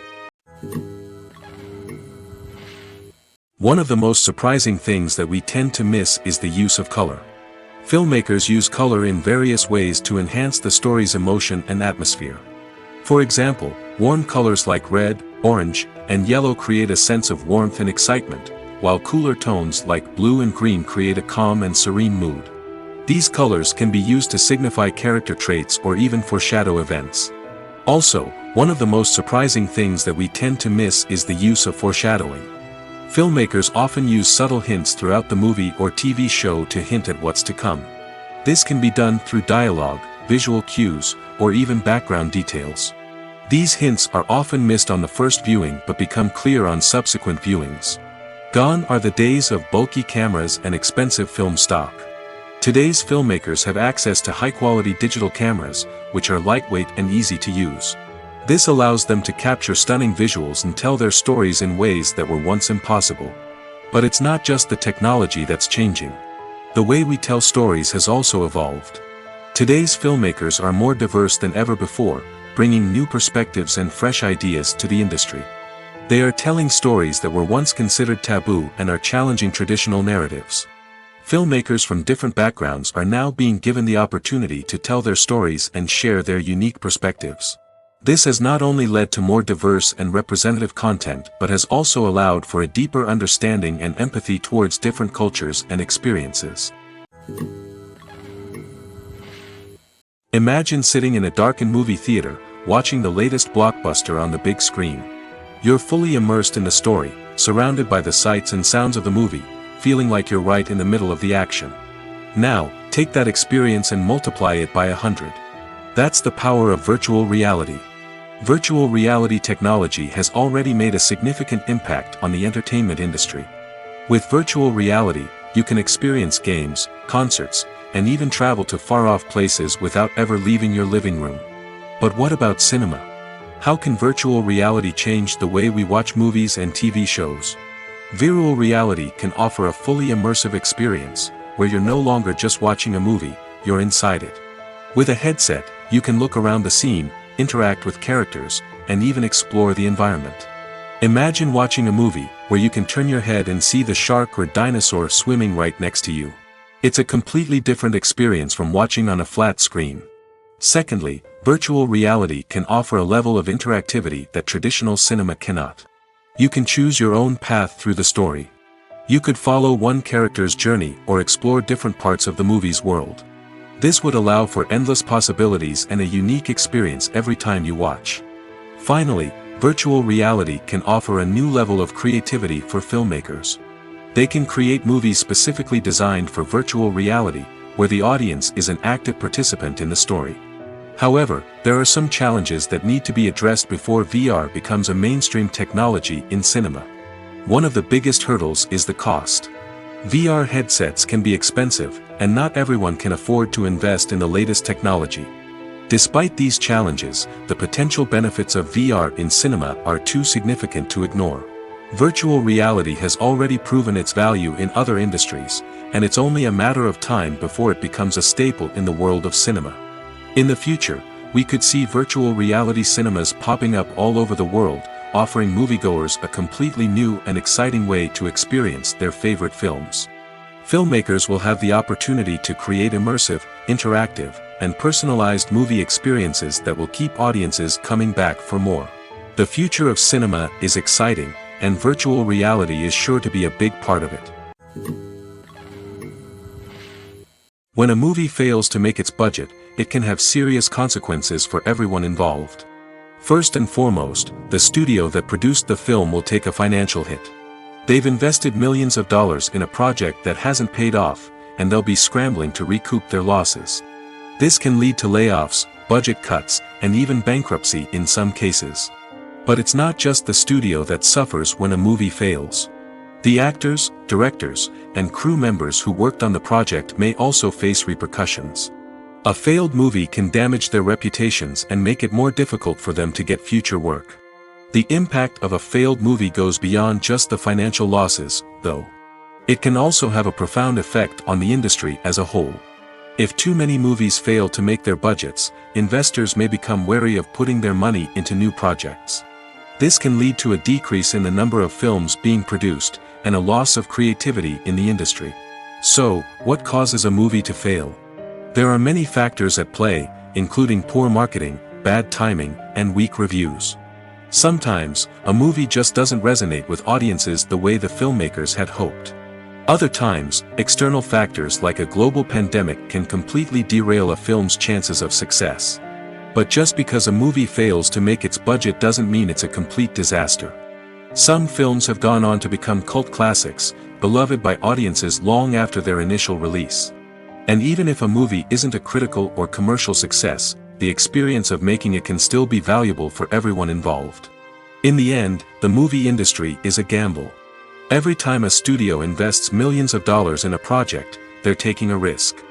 One of the most surprising things that we tend to miss is the use of color. Filmmakers use color in various ways to enhance the story's emotion and atmosphere. For example, warm colors like red, orange, and yellow create a sense of warmth and excitement, while cooler tones like blue and green create a calm and serene mood. These colors can be used to signify character traits or even foreshadow events. Also, one of the most surprising things that we tend to miss is the use of foreshadowing. Filmmakers often use subtle hints throughout the movie or TV show to hint at what's to come. This can be done through dialogue, visual cues, or even background details. These hints are often missed on the first viewing but become clear on subsequent viewings. Gone are the days of bulky cameras and expensive film stock. Today's filmmakers have access to high-quality digital cameras, which are lightweight and easy to use. This allows them to capture stunning visuals and tell their stories in ways that were once impossible. But it's not just the technology that's changing. The way we tell stories has also evolved. Today's filmmakers are more diverse than ever before, bringing new perspectives and fresh ideas to the industry. They are telling stories that were once considered taboo and are challenging traditional narratives. Filmmakers from different backgrounds are now being given the opportunity to tell their stories and share their unique perspectives. This has not only led to more diverse and representative content but has also allowed for a deeper understanding and empathy towards different cultures and experiences. Imagine sitting in a darkened movie theater, watching the latest blockbuster on the big screen. You're fully immersed in the story, surrounded by the sights and sounds of the movie, feeling like you're right in the middle of the action. Now, take that experience and multiply it by 100. That's the power of virtual reality. Virtual reality technology has already made a significant impact on the entertainment industry. With virtual reality, you can experience games, concerts, and even travel to far-off places without ever leaving your living room. But what about cinema? How can virtual reality change the way we watch movies and TV shows? Virtual reality can offer a fully immersive experience, where you're no longer just watching a movie, you're inside it. With a headset, you can look around the scene, interact with characters, and even explore the environment. Imagine watching a movie where you can turn your head and see the shark or dinosaur swimming right next to you. It's a completely different experience from watching on a flat screen. Secondly, virtual reality can offer a level of interactivity that traditional cinema cannot. You can choose your own path through the story. You could follow one character's journey or explore different parts of the movie's world. This would allow for endless possibilities and a unique experience every time you watch. Finally, virtual reality can offer a new level of creativity for filmmakers. They can create movies specifically designed for virtual reality, where the audience is an active participant in the story. However, there are some challenges that need to be addressed before VR becomes a mainstream technology in cinema. One of the biggest hurdles is the cost. VR headsets can be expensive, and not everyone can afford to invest in the latest technology. Despite these challenges, the potential benefits of VR in cinema are too significant to ignore. Virtual reality has already proven its value in other industries, and it's only a matter of time before it becomes a staple in the world of cinema. In the future, we could see virtual reality cinemas popping up all over the world, offering moviegoers a completely new and exciting way to experience their favorite films. Filmmakers will have the opportunity to create immersive, interactive, and personalized movie experiences that will keep audiences coming back for more. The future of cinema is exciting, and virtual reality is sure to be a big part of it. When a movie fails to make its budget, it can have serious consequences for everyone involved. First and foremost, the studio that produced the film will take a financial hit. They've invested millions of dollars in a project that hasn't paid off, and they'll be scrambling to recoup their losses. This can lead to layoffs, budget cuts, and even bankruptcy in some cases. But it's not just the studio that suffers when a movie fails. The actors, directors, and crew members who worked on the project may also face repercussions. A failed movie can damage their reputations and make it more difficult for them to get future work. The impact of a failed movie goes beyond just the financial losses, though. It can also have a profound effect on the industry as a whole. If too many movies fail to make their budgets, investors may become wary of putting their money into new projects. This can lead to a decrease in the number of films being produced, and a loss of creativity in the industry. So, what causes a movie to fail? There are many factors at play, including poor marketing, bad timing, and weak reviews. Sometimes, a movie just doesn't resonate with audiences the way the filmmakers had hoped. Other times, external factors like a global pandemic can completely derail a film's chances of success. But just because a movie fails to make its budget doesn't mean it's a complete disaster. Some films have gone on to become cult classics, beloved by audiences long after their initial release. And even if a movie isn't a critical or commercial success, the experience of making it can still be valuable for everyone involved. In the end, the movie industry is a gamble. Every time a studio invests millions of dollars in a project, they're taking a risk.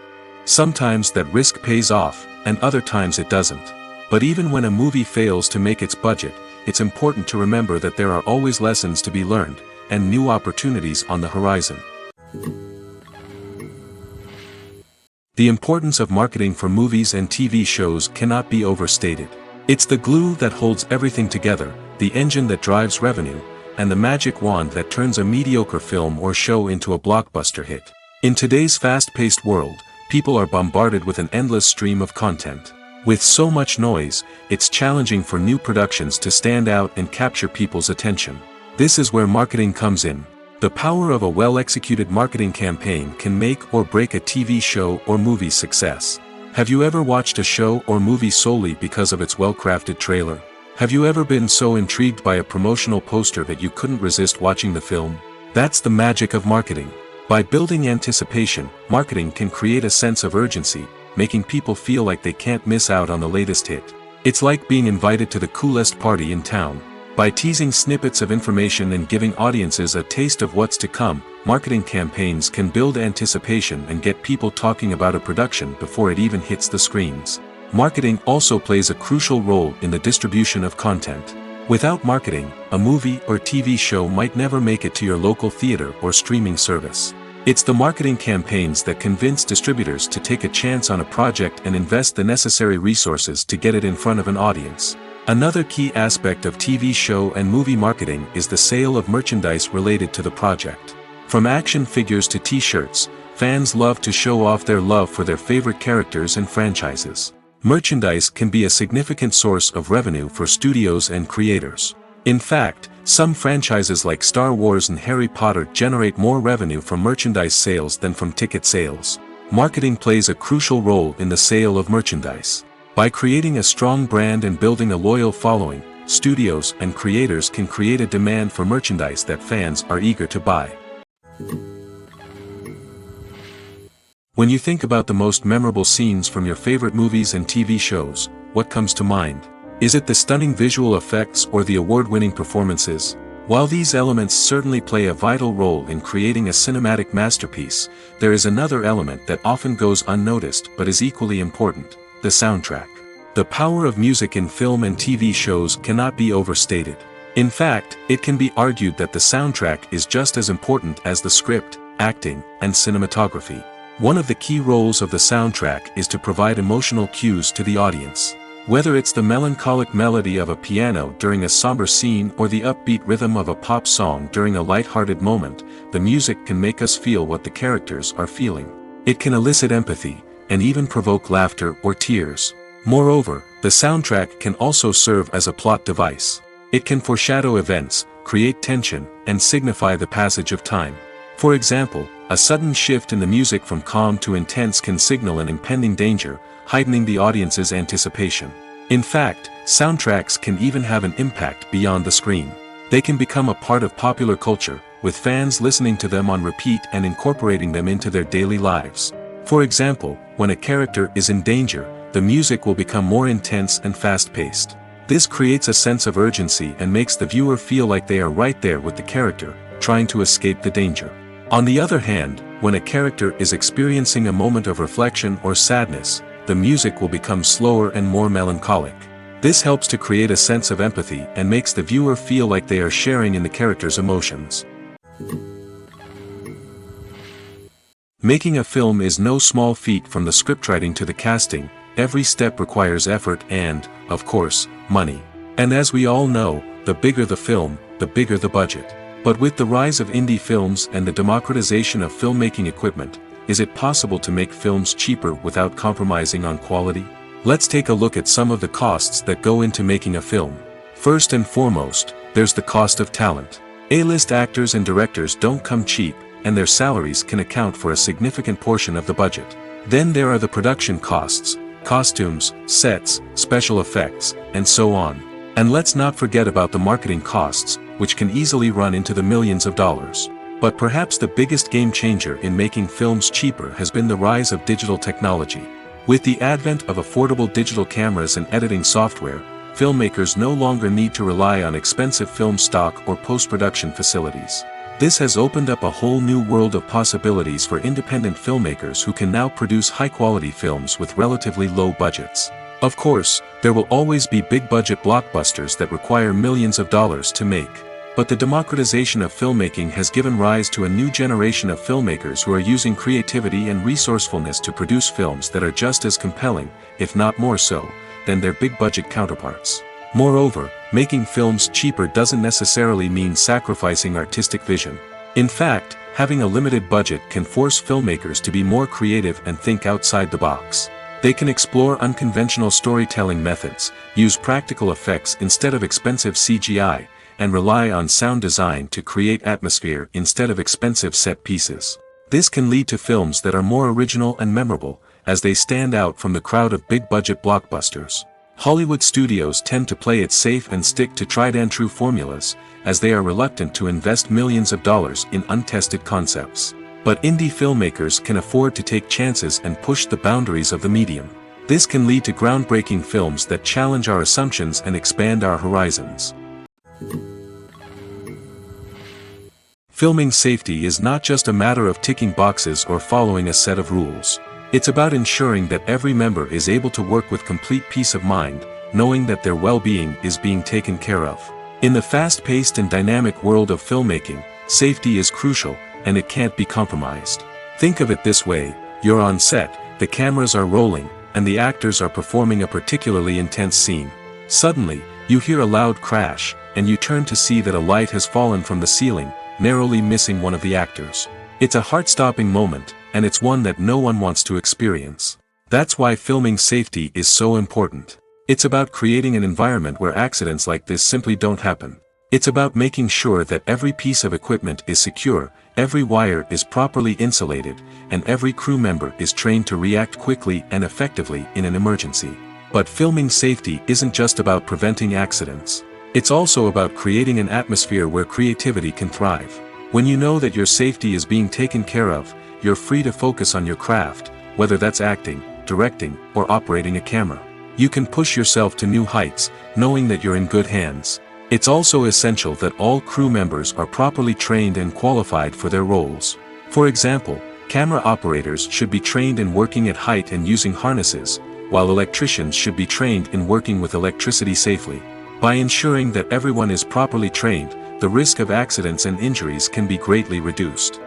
Sometimes that risk pays off, and other times it doesn't. But even when a movie fails to make its budget, it's important to remember that there are always lessons to be learned, and new opportunities on the horizon. The importance of marketing for movies and TV shows cannot be overstated. It's the glue that holds everything together, the engine that drives revenue, and the magic wand that turns a mediocre film or show into a blockbuster hit. In today's fast-paced world, people are bombarded with an endless stream of content. With so much noise, it's challenging for new productions to stand out and capture people's attention. This is where marketing comes in. The power of a well-executed marketing campaign can make or break a TV show or movie's success. Have you ever watched a show or movie solely because of its well-crafted trailer? Have you ever been so intrigued by a promotional poster that you couldn't resist watching the film? That's the magic of marketing. By building anticipation, marketing can create a sense of urgency, making people feel like they can't miss out on the latest hit. It's like being invited to the coolest party in town. By teasing snippets of information and giving audiences a taste of what's to come, marketing campaigns can build anticipation and get people talking about a production before it even hits the screens. Marketing also plays a crucial role in the distribution of content. Without marketing, a movie or TV show might never make it to your local theater or streaming service. It's the marketing campaigns that convince distributors to take a chance on a project and invest the necessary resources to get it in front of an audience. Another key aspect of TV show and movie marketing is the sale of merchandise related to the project. From action figures to t-shirts, fans love to show off their love for their favorite characters and franchises. Merchandise can be a significant source of revenue for studios and creators. In fact, some franchises like Star Wars and Harry Potter generate more revenue from merchandise sales than from ticket sales. Marketing plays a crucial role in the sale of merchandise. By creating a strong brand and building a loyal following, studios and creators can create a demand for merchandise that fans are eager to buy. When you think about the most memorable scenes from your favorite movies and TV shows, what comes to mind? Is it the stunning visual effects or the award-winning performances? While these elements certainly play a vital role in creating a cinematic masterpiece, there is another element that often goes unnoticed but is equally important: the soundtrack. The power of music in film and TV shows cannot be overstated. In fact, it can be argued that the soundtrack is just as important as the script, acting, and cinematography. One of the key roles of the soundtrack is to provide emotional cues to the audience. Whether it's the melancholic melody of a piano during a somber scene or the upbeat rhythm of a pop song during a light-hearted moment, the music can make us feel what the characters are feeling. It can elicit empathy, and even provoke laughter or tears. Moreover, the soundtrack can also serve as a plot device. It can foreshadow events, create tension, and signify the passage of time. For example, a sudden shift in the music from calm to intense can signal an impending danger, heightening the audience's anticipation. In fact, soundtracks can even have an impact beyond the screen. They can become a part of popular culture, with fans listening to them on repeat and incorporating them into their daily lives. For example, when a character is in danger, the music will become more intense and fast-paced. This creates a sense of urgency and makes the viewer feel like they are right there with the character, trying to escape the danger. On the other hand, when a character is experiencing a moment of reflection or sadness, the music will become slower and more melancholic. This helps to create a sense of empathy and makes the viewer feel like they are sharing in the character's emotions. Making a film is no small feat. From the scriptwriting to the casting, every step requires effort and, of course, money. And as we all know, the bigger the film, the bigger the budget. But with the rise of indie films and the democratization of filmmaking equipment, is it possible to make films cheaper without compromising on quality? Let's take a look at some of the costs that go into making a film. First and foremost, there's the cost of talent. A-list actors and directors don't come cheap, and their salaries can account for a significant portion of the budget. Then there are the production costs, costumes, sets, special effects, and so on. And let's not forget about the marketing costs, which can easily run into the millions of dollars. But perhaps the biggest game changer in making films cheaper has been the rise of digital technology. With the advent of affordable digital cameras and editing software, filmmakers no longer need to rely on expensive film stock or post-production facilities. This has opened up a whole new world of possibilities for independent filmmakers who can now produce high-quality films with relatively low budgets. Of course, there will always be big-budget blockbusters that require millions of dollars to make. But the democratization of filmmaking has given rise to a new generation of filmmakers who are using creativity and resourcefulness to produce films that are just as compelling, if not more so, than their big-budget counterparts. Moreover, making films cheaper doesn't necessarily mean sacrificing artistic vision. In fact, having a limited budget can force filmmakers to be more creative and think outside the box. They can explore unconventional storytelling methods, use practical effects instead of expensive CGI, and rely on sound design to create atmosphere instead of expensive set pieces. This can lead to films that are more original and memorable, as they stand out from the crowd of big-budget blockbusters. Hollywood studios tend to play it safe and stick to tried-and-true formulas, as they are reluctant to invest millions of dollars in untested concepts. But indie filmmakers can afford to take chances and push the boundaries of the medium. This can lead to groundbreaking films that challenge our assumptions and expand our horizons. Filming safety is not just a matter of ticking boxes or following a set of rules. It's about ensuring that every member is able to work with complete peace of mind, knowing that their well-being is being taken care of. In the fast-paced and dynamic world of filmmaking, safety is crucial, and it can't be compromised. Think of it this way: you're on set, the cameras are rolling, and the actors are performing a particularly intense scene. Suddenly, you hear a loud crash, and you turn to see that a light has fallen from the ceiling, narrowly missing one of the actors. It's a heart-stopping moment, and it's one that no one wants to experience. That's why filming safety is so important. It's about creating an environment where accidents like this simply don't happen. It's about making sure that every piece of equipment is secure, every wire is properly insulated, and every crew member is trained to react quickly and effectively in an emergency. But filming safety isn't just about preventing accidents. It's also about creating an atmosphere where creativity can thrive. When you know that your safety is being taken care of, you're free to focus on your craft, whether that's acting, directing, or operating a camera. You can push yourself to new heights, knowing that you're in good hands. It's also essential that all crew members are properly trained and qualified for their roles. For example, camera operators should be trained in working at height and using harnesses, while electricians should be trained in working with electricity safely. By ensuring that everyone is properly trained, the risk of accidents and injuries can be greatly reduced.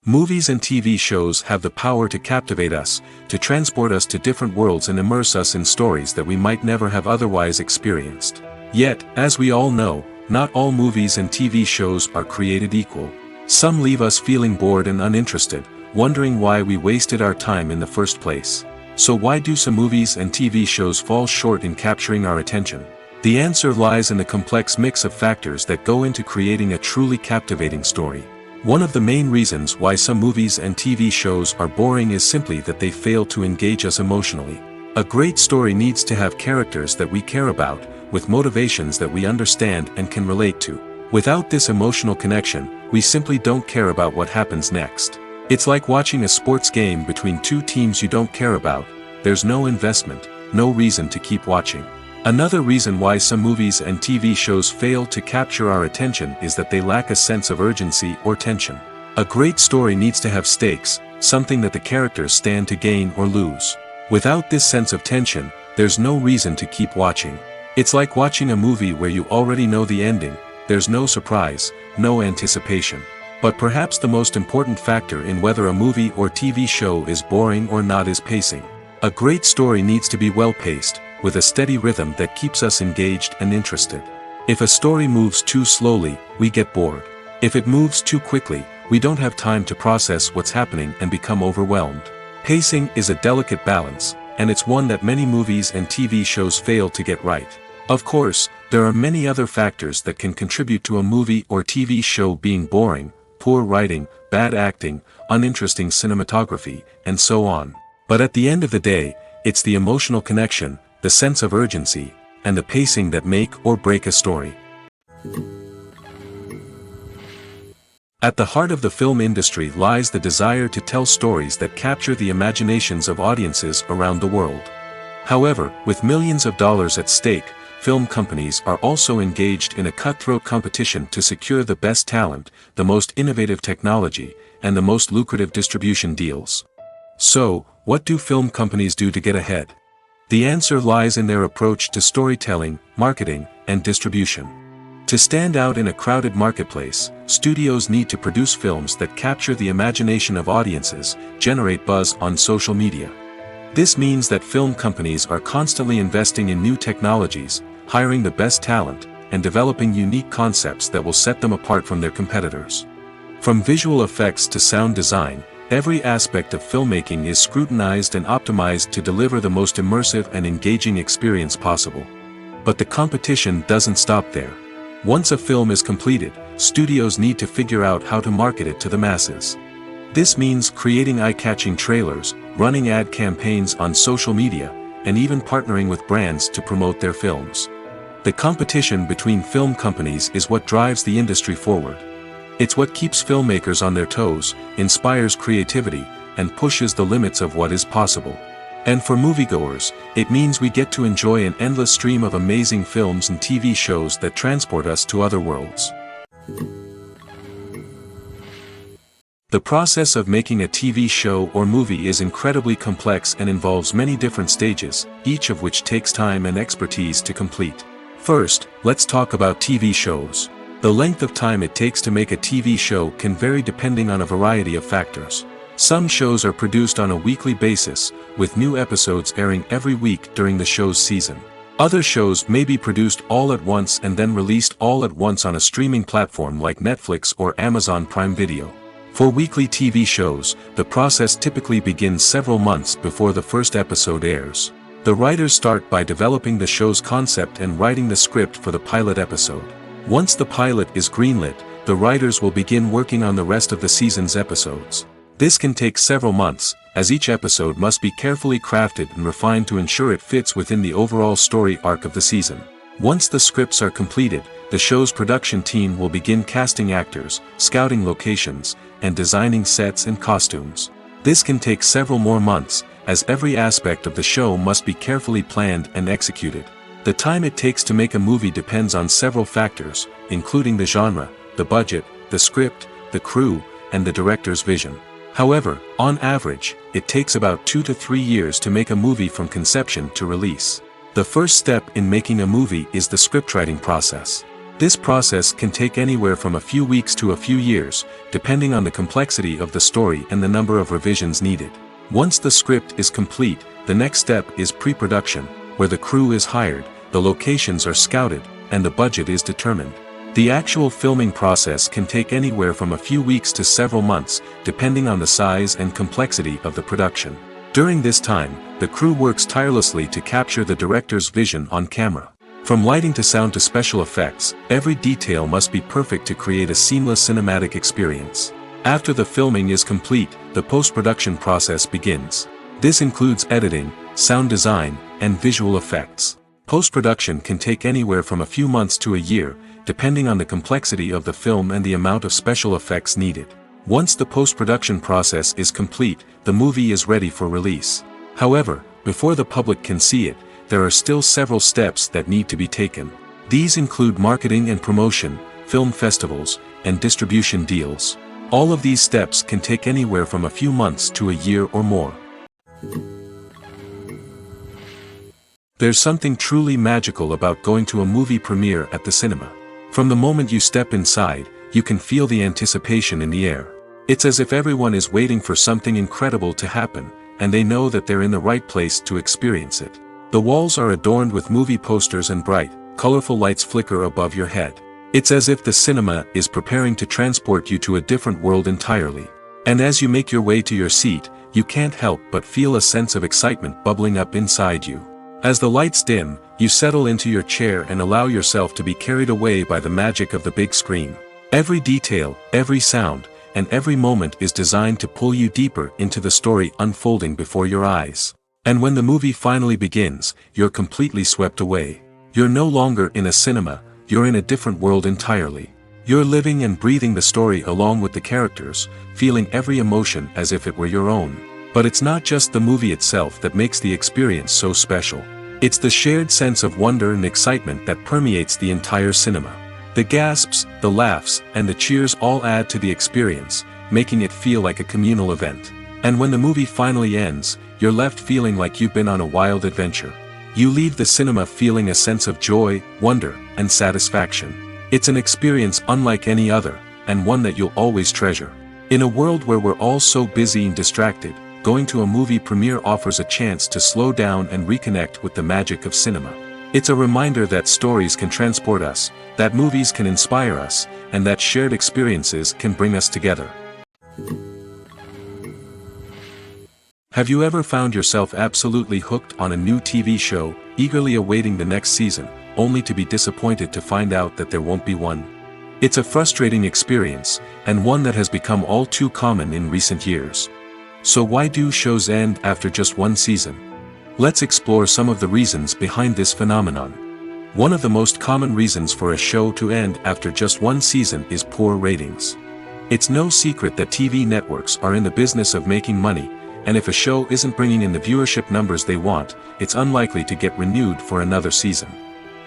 Movies and TV shows have the power to captivate us, to transport us to different worlds and immerse us in stories that we might never have otherwise experienced. Yet, as we all know, not all movies and TV shows are created equal. Some leave us feeling bored and uninterested, wondering why we wasted our time in the first place. So why do some movies and TV shows fall short in capturing our attention? The answer lies in the complex mix of factors that go into creating a truly captivating story. One of the main reasons why some movies and TV shows are boring is simply that they fail to engage us emotionally. A great story needs to have characters that we care about, with motivations that we understand and can relate to. Without this emotional connection, we simply don't care about what happens next. It's like watching a sports game between two teams you don't care about. There's no investment, no reason to keep watching. Another reason why some movies and TV shows fail to capture our attention is that they lack a sense of urgency or tension. A great story needs to have stakes, something that the characters stand to gain or lose. Without this sense of tension, there's no reason to keep watching. It's like watching a movie where you already know the ending. There's no surprise, no anticipation. But perhaps the most important factor in whether a movie or TV show is boring or not is pacing. A great story needs to be well-paced, with a steady rhythm that keeps us engaged and interested. If a story moves too slowly, we get bored. If it moves too quickly, we don't have time to process what's happening and become overwhelmed. Pacing is a delicate balance, and it's one that many movies and TV shows fail to get right. Of course, there are many other factors that can contribute to a movie or TV show being boring: poor writing, bad acting, uninteresting cinematography, and so on. But at the end of the day, it's the emotional connection, the sense of urgency, and the pacing that make or break a story. At the heart of the film industry lies the desire to tell stories that capture the imaginations of audiences around the world. However, with millions of dollars at stake, film companies are also engaged in a cutthroat competition to secure the best talent, the most innovative technology, and the most lucrative distribution deals. So, what do film companies do to get ahead? The answer lies in their approach to storytelling, marketing, and distribution. To stand out in a crowded marketplace, studios need to produce films that capture the imagination of audiences, generate buzz on social media. This means that film companies are constantly investing in new technologies, hiring the best talent, and developing unique concepts that will set them apart from their competitors. From visual effects to sound design, every aspect of filmmaking is scrutinized and optimized to deliver the most immersive and engaging experience possible. But the competition doesn't stop there. Once a film is completed, studios need to figure out how to market it to the masses. This means creating eye-catching trailers, running ad campaigns on social media, and even partnering with brands to promote their films. The competition between film companies is what drives the industry forward. It's what keeps filmmakers on their toes, inspires creativity, and pushes the limits of what is possible. And for moviegoers, it means we get to enjoy an endless stream of amazing films and TV shows that transport us to other worlds. The process of making a TV show or movie is incredibly complex and involves many different stages, each of which takes time and expertise to complete. First, let's talk about TV shows. The length of time it takes to make a TV show can vary depending on a variety of factors. Some shows are produced on a weekly basis, with new episodes airing every week during the show's season. Other shows may be produced all at once and then released all at once on a streaming platform like Netflix or Amazon Prime Video. For weekly TV shows, the process typically begins several months before the first episode airs. The writers start by developing the show's concept and writing the script for the pilot episode. Once the pilot is greenlit, the writers will begin working on the rest of the season's episodes. This can take several months, as each episode must be carefully crafted and refined to ensure it fits within the overall story arc of the season. Once the scripts are completed, the show's production team will begin casting actors, scouting locations, and designing sets and costumes. This can take several more months, as every aspect of the show must be carefully planned and executed. The time it takes to make a movie depends on several factors, including the genre, the budget, the script, the crew, and the director's vision. However, on average, it takes about 2 to 3 years to make a movie from conception to release. The first step in making a movie is the scriptwriting process. This process can take anywhere from a few weeks to a few years, depending on the complexity of the story and the number of revisions needed. Once the script is complete, the next step is pre-production, where the crew is hired, the locations are scouted, and the budget is determined. The actual filming process can take anywhere from a few weeks to several months, depending on the size and complexity of the production. During this time, the crew works tirelessly to capture the director's vision on camera. From lighting to sound to special effects, every detail must be perfect to create a seamless cinematic experience. After the filming is complete, the post-production process begins. This includes editing, sound design, and visual effects. Post-production can take anywhere from a few months to a year, depending on the complexity of the film and the amount of special effects needed. Once the post-production process is complete, the movie is ready for release. However, before the public can see it, there are still several steps that need to be taken. These include marketing and promotion, film festivals, and distribution deals. All of these steps can take anywhere from a few months to a year or more. There's something truly magical about going to a movie premiere at the cinema. From the moment you step inside, you can feel the anticipation in the air. It's as if everyone is waiting for something incredible to happen, and they know that they're in the right place to experience it. The walls are adorned with movie posters and bright, colorful lights flicker above your head. It's as if the cinema is preparing to transport you to a different world entirely. And as you make your way to your seat, you can't help but feel a sense of excitement bubbling up inside you. As the lights dim, you settle into your chair and allow yourself to be carried away by the magic of the big screen. Every detail, every sound, and every moment is designed to pull you deeper into the story unfolding before your eyes. And when the movie finally begins, you're completely swept away. You're no longer in a cinema, you're in a different world entirely. You're living and breathing the story along with the characters, feeling every emotion as if it were your own. But it's not just the movie itself that makes the experience so special. It's the shared sense of wonder and excitement that permeates the entire cinema. The gasps, the laughs, and the cheers all add to the experience, making it feel like a communal event. And when the movie finally ends, you're left feeling like you've been on a wild adventure. You leave the cinema feeling a sense of joy, wonder, and satisfaction. It's an experience unlike any other, and one that you'll always treasure. In a world where we're all so busy and distracted, going to a movie premiere offers a chance to slow down and reconnect with the magic of cinema. It's a reminder that stories can transport us, that movies can inspire us, and that shared experiences can bring us together. Have you ever found yourself absolutely hooked on a new TV show, eagerly awaiting the next season, only to be disappointed to find out that there won't be one? It's a frustrating experience, and one that has become all too common in recent years. So why do shows end after just one season? Let's explore some of the reasons behind this phenomenon. One of the most common reasons for a show to end after just one season is poor ratings. It's no secret that TV networks are in the business of making money, and if a show isn't bringing in the viewership numbers they want, it's unlikely to get renewed for another season.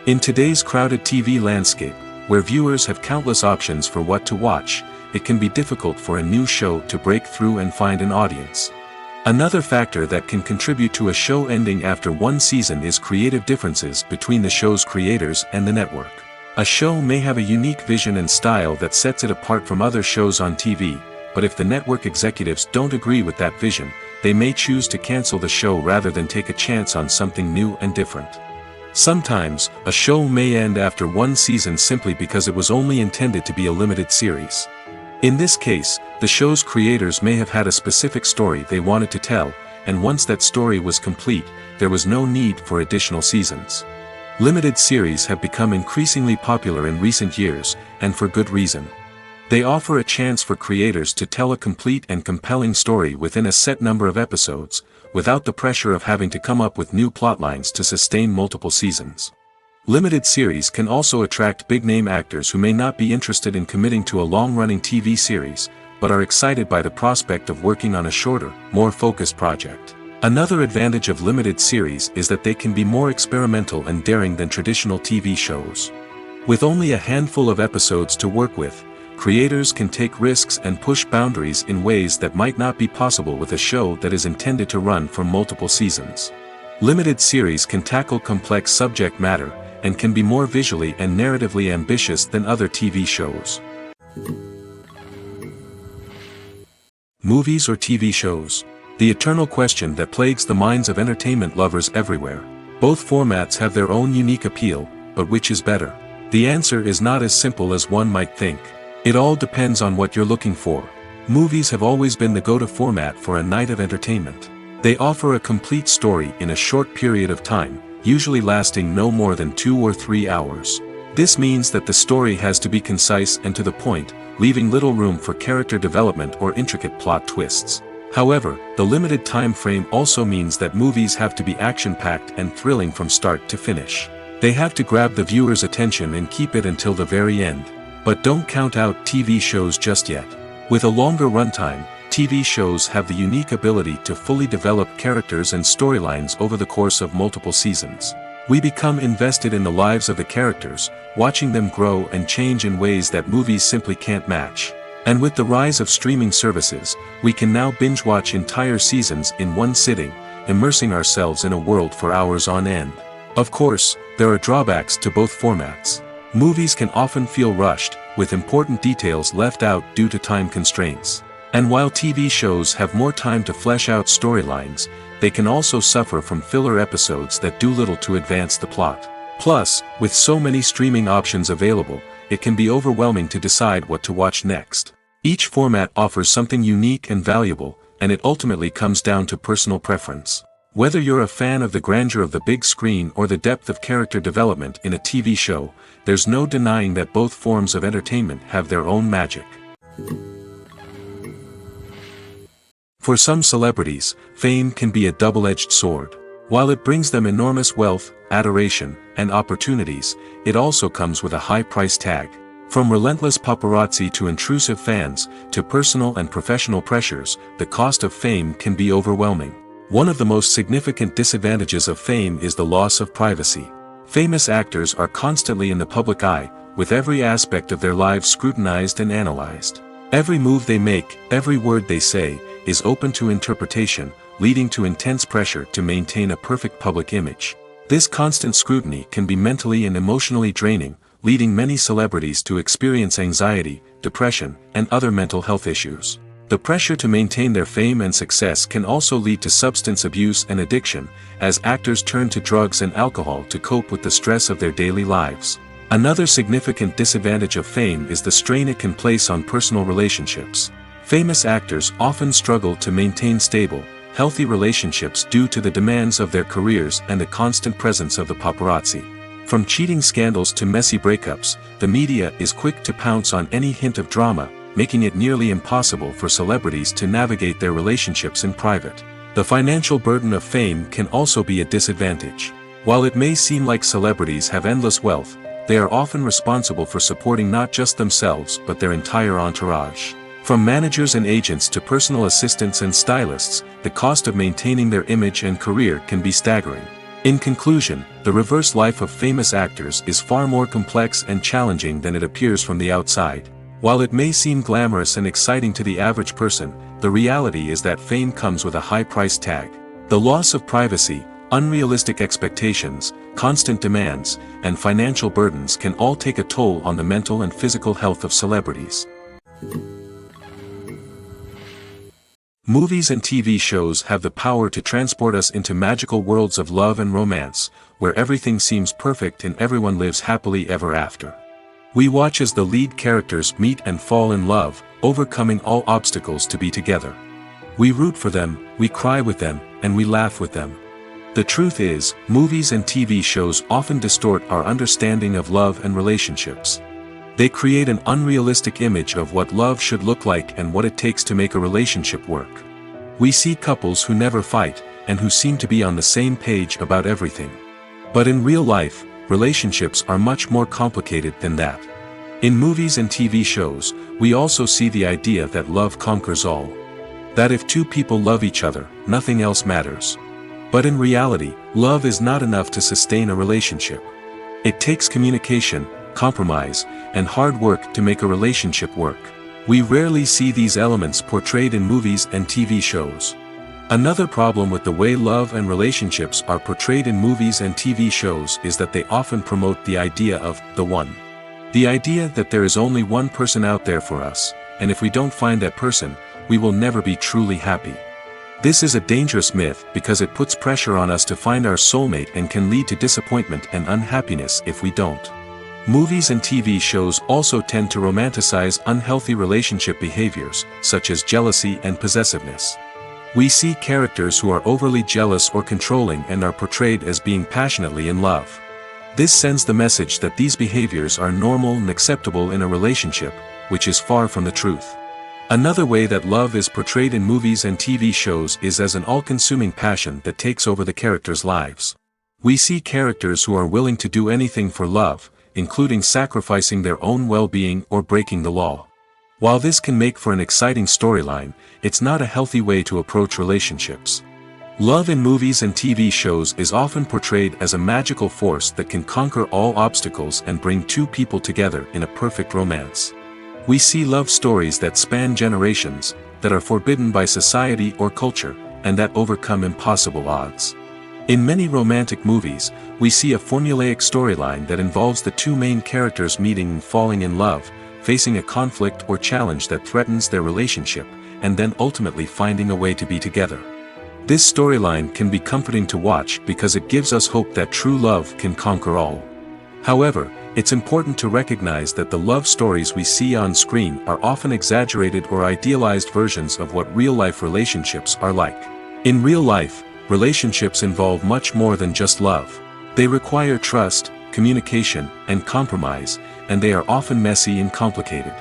In today's crowded TV landscape, where viewers have countless options for what to watch, it can be difficult for a new show to break through and find an audience. Another factor that can contribute to a show ending after one season is creative differences between the show's creators and the network. A show may have a unique vision and style that sets it apart from other shows on TV, but if the network executives don't agree with that vision, they may choose to cancel the show rather than take a chance on something new and different. Sometimes, a show may end after one season simply because it was only intended to be a limited series. In this case, the show's creators may have had a specific story they wanted to tell, and once that story was complete, there was no need for additional seasons. Limited series have become increasingly popular in recent years, and for good reason. They offer a chance for creators to tell a complete and compelling story within a set number of episodes, without the pressure of having to come up with new plotlines to sustain multiple seasons. Limited series can also attract big-name actors who may not be interested in committing to a long-running TV series, but are excited by the prospect of working on a shorter, more focused project. Another advantage of limited series is that they can be more experimental and daring than traditional TV shows. With only a handful of episodes to work with, creators can take risks and push boundaries in ways that might not be possible with a show that is intended to run for multiple seasons. Limited series can tackle complex subject matter, and can be more visually and narratively ambitious than other TV shows. Movies or TV shows? The eternal question that plagues the minds of entertainment lovers everywhere. Both formats have their own unique appeal, but which is better? The answer is not as simple as one might think. It all depends on what you're looking for. Movies have always been the go-to format for a night of entertainment. They offer a complete story in a short period of time, usually lasting no more than 2 or 3 hours. This means that the story has to be concise and to the point, leaving little room for character development or intricate plot twists. However, the limited time frame also means that movies have to be action-packed and thrilling from start to finish. They have to grab the viewer's attention and keep it until the very end. But don't count out TV shows just yet. With a longer runtime, TV shows have the unique ability to fully develop characters and storylines over the course of multiple seasons. We become invested in the lives of the characters, watching them grow and change in ways that movies simply can't match. And with the rise of streaming services, we can now binge-watch entire seasons in one sitting, immersing ourselves in a world for hours on end. Of course, there are drawbacks to both formats. Movies can often feel rushed, with important details left out due to time constraints. And while TV shows have more time to flesh out storylines, they can also suffer from filler episodes that do little to advance the plot. Plus, with so many streaming options available, it can be overwhelming to decide what to watch next. Each format offers something unique and valuable, and it ultimately comes down to personal preference. Whether you're a fan of the grandeur of the big screen or the depth of character development in a TV show, there's no denying that both forms of entertainment have their own magic. For some celebrities, fame can be a double-edged sword. While it brings them enormous wealth, adoration, and opportunities, it also comes with a high price tag. From relentless paparazzi to intrusive fans, to personal and professional pressures, the cost of fame can be overwhelming. One of the most significant disadvantages of fame is the loss of privacy. Famous actors are constantly in the public eye, with every aspect of their lives scrutinized and analyzed. Every move they make, every word they say, is open to interpretation, leading to intense pressure to maintain a perfect public image. This constant scrutiny can be mentally and emotionally draining, leading many celebrities to experience anxiety, depression, and other mental health issues. The pressure to maintain their fame and success can also lead to substance abuse and addiction, as actors turn to drugs and alcohol to cope with the stress of their daily lives. Another significant disadvantage of fame is the strain it can place on personal relationships. Famous actors often struggle to maintain stable, healthy relationships due to the demands of their careers and the constant presence of the paparazzi. From cheating scandals to messy breakups, the media is quick to pounce on any hint of drama, making it nearly impossible for celebrities to navigate their relationships in private. The financial burden of fame can also be a disadvantage. While it may seem like celebrities have endless wealth, they are often responsible for supporting not just themselves but their entire entourage. From managers and agents to personal assistants and stylists, the cost of maintaining their image and career can be staggering. In conclusion, the reverse life of famous actors is far more complex and challenging than it appears from the outside. While it may seem glamorous and exciting to the average person, the reality is that fame comes with a high price tag. The loss of privacy, unrealistic expectations, constant demands, and financial burdens can all take a toll on the mental and physical health of celebrities. Movies and TV shows have the power to transport us into magical worlds of love and romance, where everything seems perfect and everyone lives happily ever after. We watch as the lead characters meet and fall in love, overcoming all obstacles to be together. We root for them, we cry with them, and we laugh with them. The truth is, movies and TV shows often distort our understanding of love and relationships. They create an unrealistic image of what love should look like and what it takes to make a relationship work. We see couples who never fight, and who seem to be on the same page about everything. But in real life, relationships are much more complicated than that. In movies and TV shows, we also see the idea that love conquers all. That if two people love each other, nothing else matters. But in reality, love is not enough to sustain a relationship. It takes communication, compromise, and hard work to make a relationship work. We rarely see these elements portrayed in movies and TV shows. Another problem with the way love and relationships are portrayed in movies and TV shows is that they often promote the idea of the one. The idea that there is only one person out there for us, and if we don't find that person, we will never be truly happy. This is a dangerous myth because it puts pressure on us to find our soulmate and can lead to disappointment and unhappiness if we don't. Movies and TV shows also tend to romanticize unhealthy relationship behaviors, such as jealousy and possessiveness. We see characters who are overly jealous or controlling and are portrayed as being passionately in love. This sends the message that these behaviors are normal and acceptable in a relationship, which is far from the truth. Another way that love is portrayed in movies and TV shows is as an all-consuming passion that takes over the characters' lives. We see characters who are willing to do anything for love, including sacrificing their own well-being or breaking the law. While this can make for an exciting storyline, it's not a healthy way to approach relationships. Love in movies and TV shows is often portrayed as a magical force that can conquer all obstacles and bring two people together in a perfect romance. We see love stories that span generations, that are forbidden by society or culture, and that overcome impossible odds. In many romantic movies, we see a formulaic storyline that involves the two main characters meeting and falling in love, facing a conflict or challenge that threatens their relationship, and then ultimately finding a way to be together. This storyline can be comforting to watch because it gives us hope that true love can conquer all. However, it's important to recognize that the love stories we see on screen are often exaggerated or idealized versions of what real-life relationships are like. In real life, relationships involve much more than just love. They require trust, communication, and compromise, and they are often messy and complicated.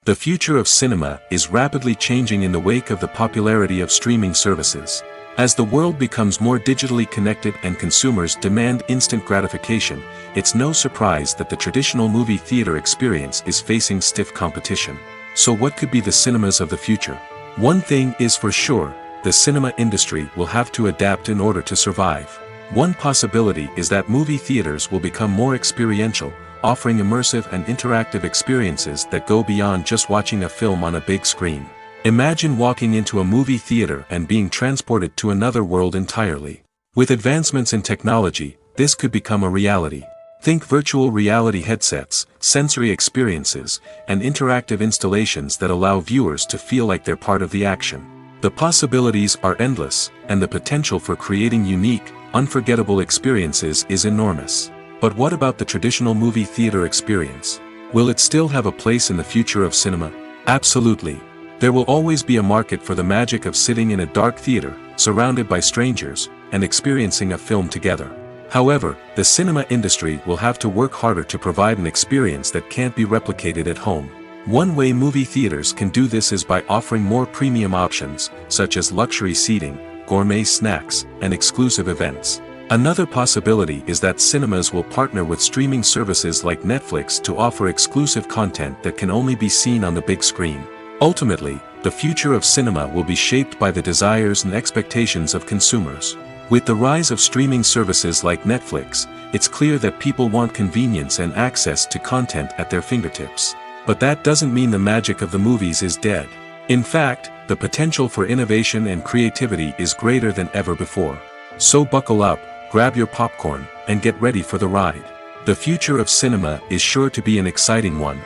The future of cinema is rapidly changing in the wake of the popularity of streaming services. As the world becomes more digitally connected and consumers demand instant gratification, it's no surprise that the traditional movie theater experience is facing stiff competition. So what could be the cinemas of the future? One thing is for sure, the cinema industry will have to adapt in order to survive. One possibility is that movie theaters will become more experiential, offering immersive and interactive experiences that go beyond just watching a film on a big screen. Imagine walking into a movie theater and being transported to another world entirely. With advancements in technology, this could become a reality. Think virtual reality headsets, sensory experiences, and interactive installations that allow viewers to feel like they're part of the action. The possibilities are endless, and the potential for creating unique, unforgettable experiences is enormous. But what about the traditional movie theater experience? Will it still have a place in the future of cinema? Absolutely. There will always be a market for the magic of sitting in a dark theater, surrounded by strangers, and experiencing a film together. However, the cinema industry will have to work harder to provide an experience that can't be replicated at home. One way movie theaters can do this is by offering more premium options, such as luxury seating, gourmet snacks, and exclusive events. Another possibility is that cinemas will partner with streaming services like Netflix to offer exclusive content that can only be seen on the big screen. Ultimately, the future of cinema will be shaped by the desires and expectations of consumers. With the rise of streaming services like Netflix, it's clear that people want convenience and access to content at their fingertips. But that doesn't mean the magic of the movies is dead. In fact, the potential for innovation and creativity is greater than ever before. So buckle up, grab your popcorn, and get ready for the ride. The future of cinema is sure to be an exciting one.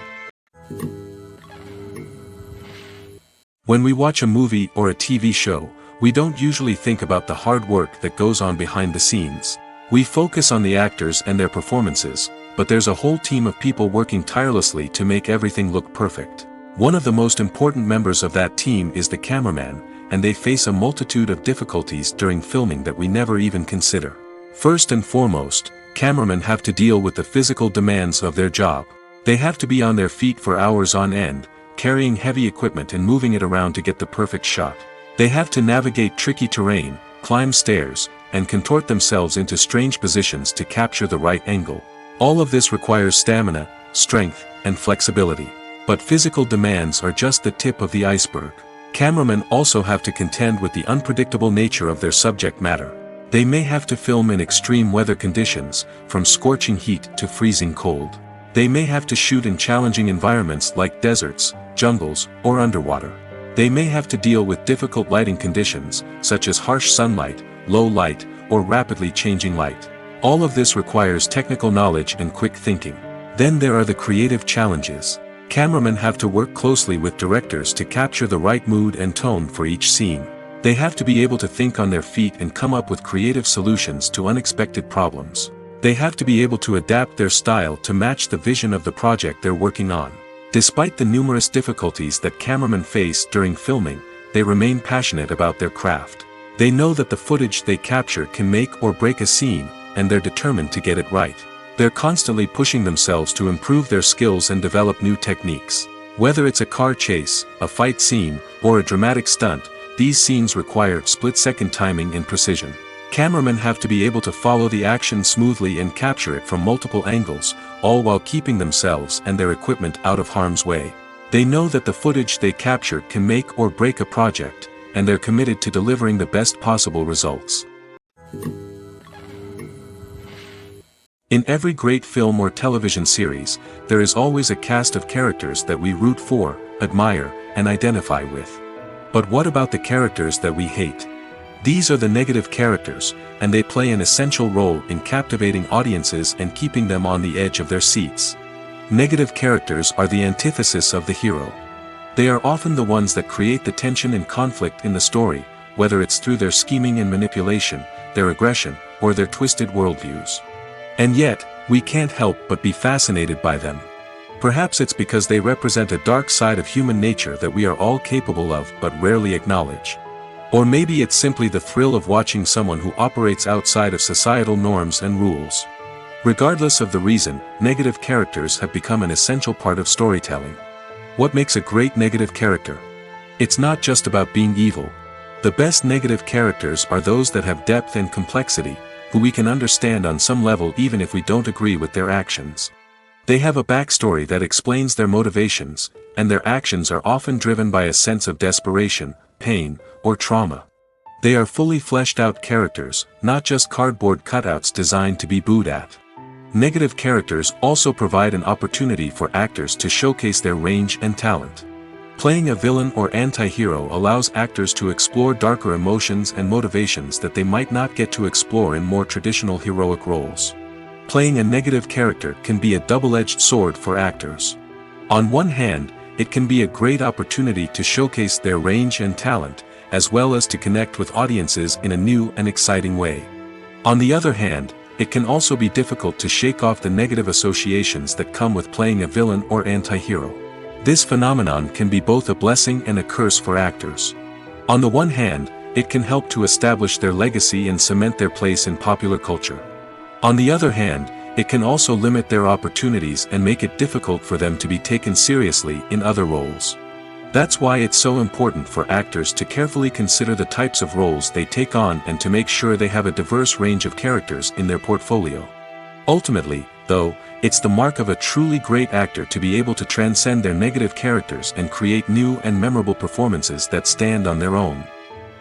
When we watch a movie or a TV show, we don't usually think about the hard work that goes on behind the scenes. We focus on the actors and their performances, but there's a whole team of people working tirelessly to make everything look perfect. One of the most important members of that team is the cameraman, and they face a multitude of difficulties during filming that we never even consider. First and foremost, cameramen have to deal with the physical demands of their job. They have to be on their feet for hours on end, carrying heavy equipment and moving it around to get the perfect shot. They have to navigate tricky terrain, climb stairs, and contort themselves into strange positions to capture the right angle. All of this requires stamina, strength, and flexibility. But physical demands are just the tip of the iceberg. Cameramen also have to contend with the unpredictable nature of their subject matter. They may have to film in extreme weather conditions, from scorching heat to freezing cold. They may have to shoot in challenging environments like deserts, jungles, or underwater. They may have to deal with difficult lighting conditions, such as harsh sunlight, low light, or rapidly changing light. All of this requires technical knowledge and quick thinking. Then there are the creative challenges. Cameramen have to work closely with directors to capture the right mood and tone for each scene. They have to be able to think on their feet and come up with creative solutions to unexpected problems. They have to be able to adapt their style to match the vision of the project they're working on. Despite the numerous difficulties that cameramen face during filming, they remain passionate about their craft. They know that the footage they capture can make or break a scene, and they're determined to get it right. They're constantly pushing themselves to improve their skills and develop new techniques. Whether it's a car chase, a fight scene, or a dramatic stunt, these scenes require split-second timing and precision. Cameramen have to be able to follow the action smoothly and capture it from multiple angles, all while keeping themselves and their equipment out of harm's way. They know that the footage they capture can make or break a project, and they're committed to delivering the best possible results. In every great film or television series, there is always a cast of characters that we root for, admire, and identify with. But what about the characters that we hate? These are the negative characters, and they play an essential role in captivating audiences and keeping them on the edge of their seats. Negative characters are the antithesis of the hero. They are often the ones that create the tension and conflict in the story, whether it's through their scheming and manipulation, their aggression, or their twisted worldviews. And yet, we can't help but be fascinated by them. Perhaps it's because they represent a dark side of human nature that we are all capable of but rarely acknowledge. Or maybe it's simply the thrill of watching someone who operates outside of societal norms and rules. Regardless of the reason, negative characters have become an essential part of storytelling. What makes a great negative character? It's not just about being evil. The best negative characters are those that have depth and complexity, who we can understand on some level even if we don't agree with their actions. They have a backstory that explains their motivations, and their actions are often driven by a sense of desperation, pain, or trauma. They are fully fleshed out characters, not just cardboard cutouts designed to be booed at. Negative characters also provide an opportunity for actors to showcase their range and talent. Playing a villain or anti-hero allows actors to explore darker emotions and motivations that they might not get to explore in more traditional heroic roles. Playing a negative character can be a double-edged sword for actors. On one hand, it can be a great opportunity to showcase their range and talent, as well as to connect with audiences in a new and exciting way. On the other hand, it can also be difficult to shake off the negative associations that come with playing a villain or anti-hero. This phenomenon can be both a blessing and a curse for actors. On the one hand, it can help to establish their legacy and cement their place in popular culture. On the other hand, it can also limit their opportunities and make it difficult for them to be taken seriously in other roles. That's why it's so important for actors to carefully consider the types of roles they take on and to make sure they have a diverse range of characters in their portfolio. Ultimately, though, it's the mark of a truly great actor to be able to transcend their negative characters and create new and memorable performances that stand on their own.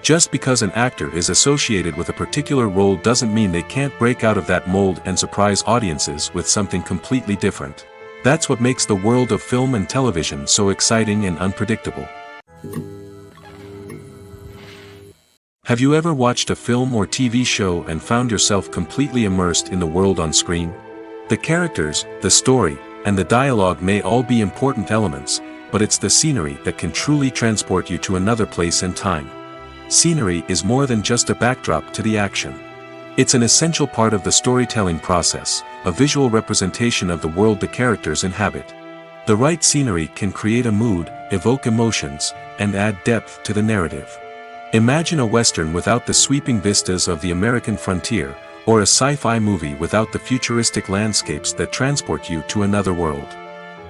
Just because an actor is associated with a particular role doesn't mean they can't break out of that mold and surprise audiences with something completely different. That's what makes the world of film and television so exciting and unpredictable. Have you ever watched a film or TV show and found yourself completely immersed in the world on screen? The characters, the story, and the dialogue may all be important elements, but it's the scenery that can truly transport you to another place and time. Scenery is more than just a backdrop to the action. It's an essential part of the storytelling process, a visual representation of the world the characters inhabit. The right scenery can create a mood, evoke emotions, and add depth to the narrative. Imagine a Western without the sweeping vistas of the American frontier, or a sci-fi movie without the futuristic landscapes that transport you to another world.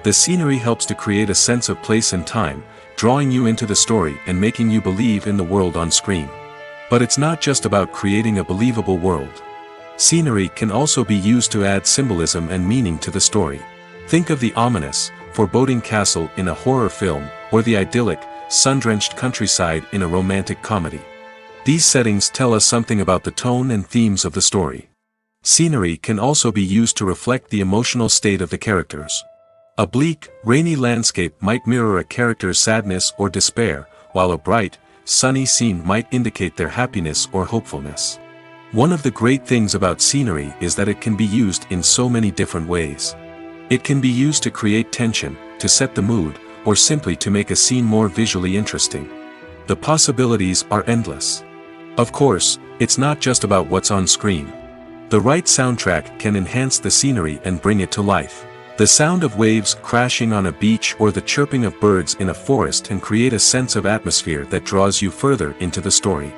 The scenery helps to create a sense of place and time, drawing you into the story and making you believe in the world on screen. But it's not just about creating a believable world. Scenery can also be used to add symbolism and meaning to the story. Think of the ominous, foreboding castle in a horror film, or the idyllic, sun-drenched countryside in a romantic comedy. These settings tell us something about the tone and themes of the story. Scenery can also be used to reflect the emotional state of the characters. A bleak, rainy landscape might mirror a character's sadness or despair, while a bright, sunny scene might indicate their happiness or hopefulness. One of the great things about scenery is that it can be used in so many different ways. It can be used to create tension, to set the mood, or simply to make a scene more visually interesting. The possibilities are endless. Of course, it's not just about what's on screen. The right soundtrack can enhance the scenery and bring it to life. The sound of waves crashing on a beach or the chirping of birds in a forest can create a sense of atmosphere that draws you further into the story.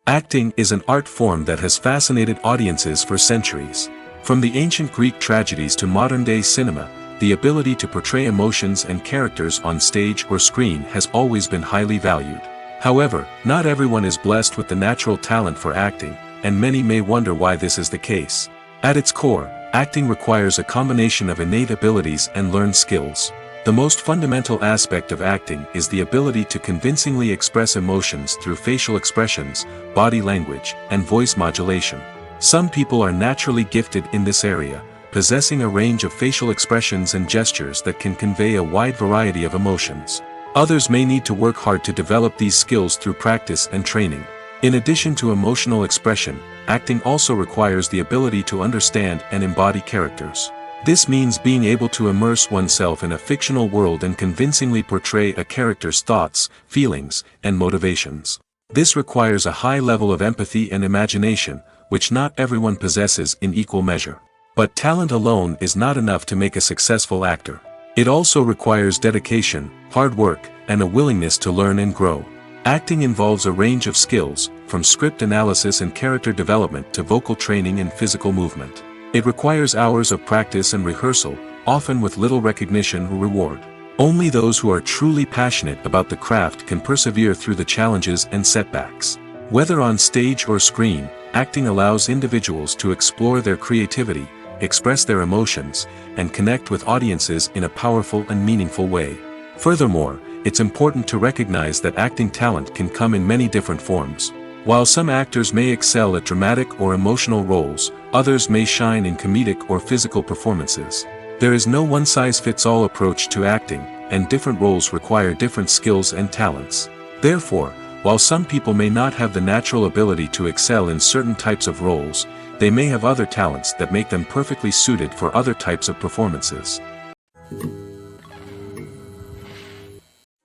Acting is an art form that has fascinated audiences for centuries. From the ancient Greek tragedies to modern-day cinema, the ability to portray emotions and characters on stage or screen has always been highly valued. However, not everyone is blessed with the natural talent for acting, and many may wonder why this is the case. At its core, acting requires a combination of innate abilities and learned skills. The most fundamental aspect of acting is the ability to convincingly express emotions through facial expressions, body language, and voice modulation. Some people are naturally gifted in this area, possessing a range of facial expressions and gestures that can convey a wide variety of emotions. Others may need to work hard to develop these skills through practice and training. In addition to emotional expression, acting also requires the ability to understand and embody characters. This means being able to immerse oneself in a fictional world and convincingly portray a character's thoughts, feelings, and motivations. This requires a high level of empathy and imagination, which not everyone possesses in equal measure. But talent alone is not enough to make a successful actor. It also requires dedication, hard work, and a willingness to learn and grow. Acting involves a range of skills, from script analysis and character development to vocal training and physical movement. It requires hours of practice and rehearsal, often with little recognition or reward. Only those who are truly passionate about the craft can persevere through the challenges and setbacks. Whether on stage or screen, acting allows individuals to explore their creativity, express their emotions, and connect with audiences in a powerful and meaningful way. Furthermore, it's important to recognize that acting talent can come in many different forms. While some actors may excel at dramatic or emotional roles, others may shine in comedic or physical performances. There is no one-size-fits-all approach to acting, and different roles require different skills and talents. Therefore, while some people may not have the natural ability to excel in certain types of roles, they may have other talents that make them perfectly suited for other types of performances.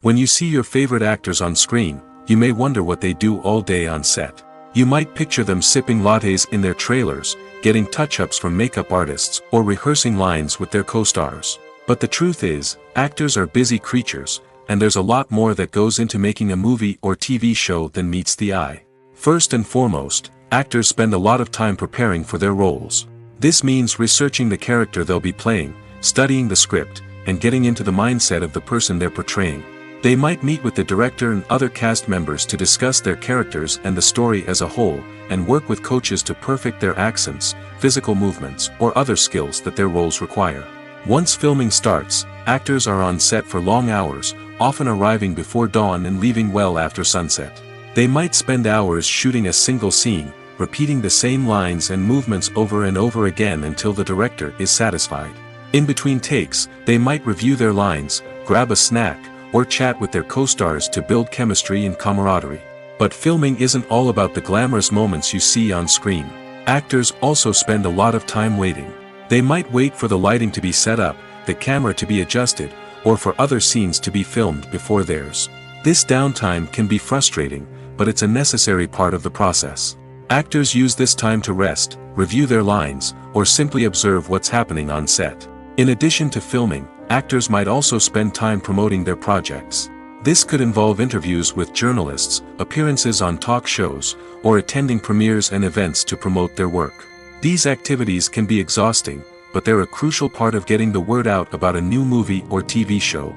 When you see your favorite actors on screen, you may wonder what they do all day on set. You might picture them sipping lattes in their trailers, getting touch-ups from makeup artists, or rehearsing lines with their co-stars. But the truth is, actors are busy creatures, and there's a lot more that goes into making a movie or TV show than meets the eye. First and foremost, actors spend a lot of time preparing for their roles. This means researching the character they'll be playing, studying the script, and getting into the mindset of the person they're portraying. They might meet with the director and other cast members to discuss their characters and the story as a whole, and work with coaches to perfect their accents, physical movements, or other skills that their roles require. Once filming starts, actors are on set for long hours, often arriving before dawn and leaving well after sunset. They might spend hours shooting a single scene, repeating the same lines and movements over and over again until the director is satisfied. In between takes, they might review their lines, grab a snack, or chat with their co-stars to build chemistry and camaraderie. But filming isn't all about the glamorous moments you see on screen. Actors also spend a lot of time waiting. They might wait for the lighting to be set up, the camera to be adjusted, or for other scenes to be filmed before theirs. This downtime can be frustrating, but it's a necessary part of the process. Actors use this time to rest, review their lines, or simply observe what's happening on set. In addition to filming, actors might also spend time promoting their projects. This could involve interviews with journalists, appearances on talk shows, or attending premieres and events to promote their work. These activities can be exhausting, but they're a crucial part of getting the word out about a new movie or TV show.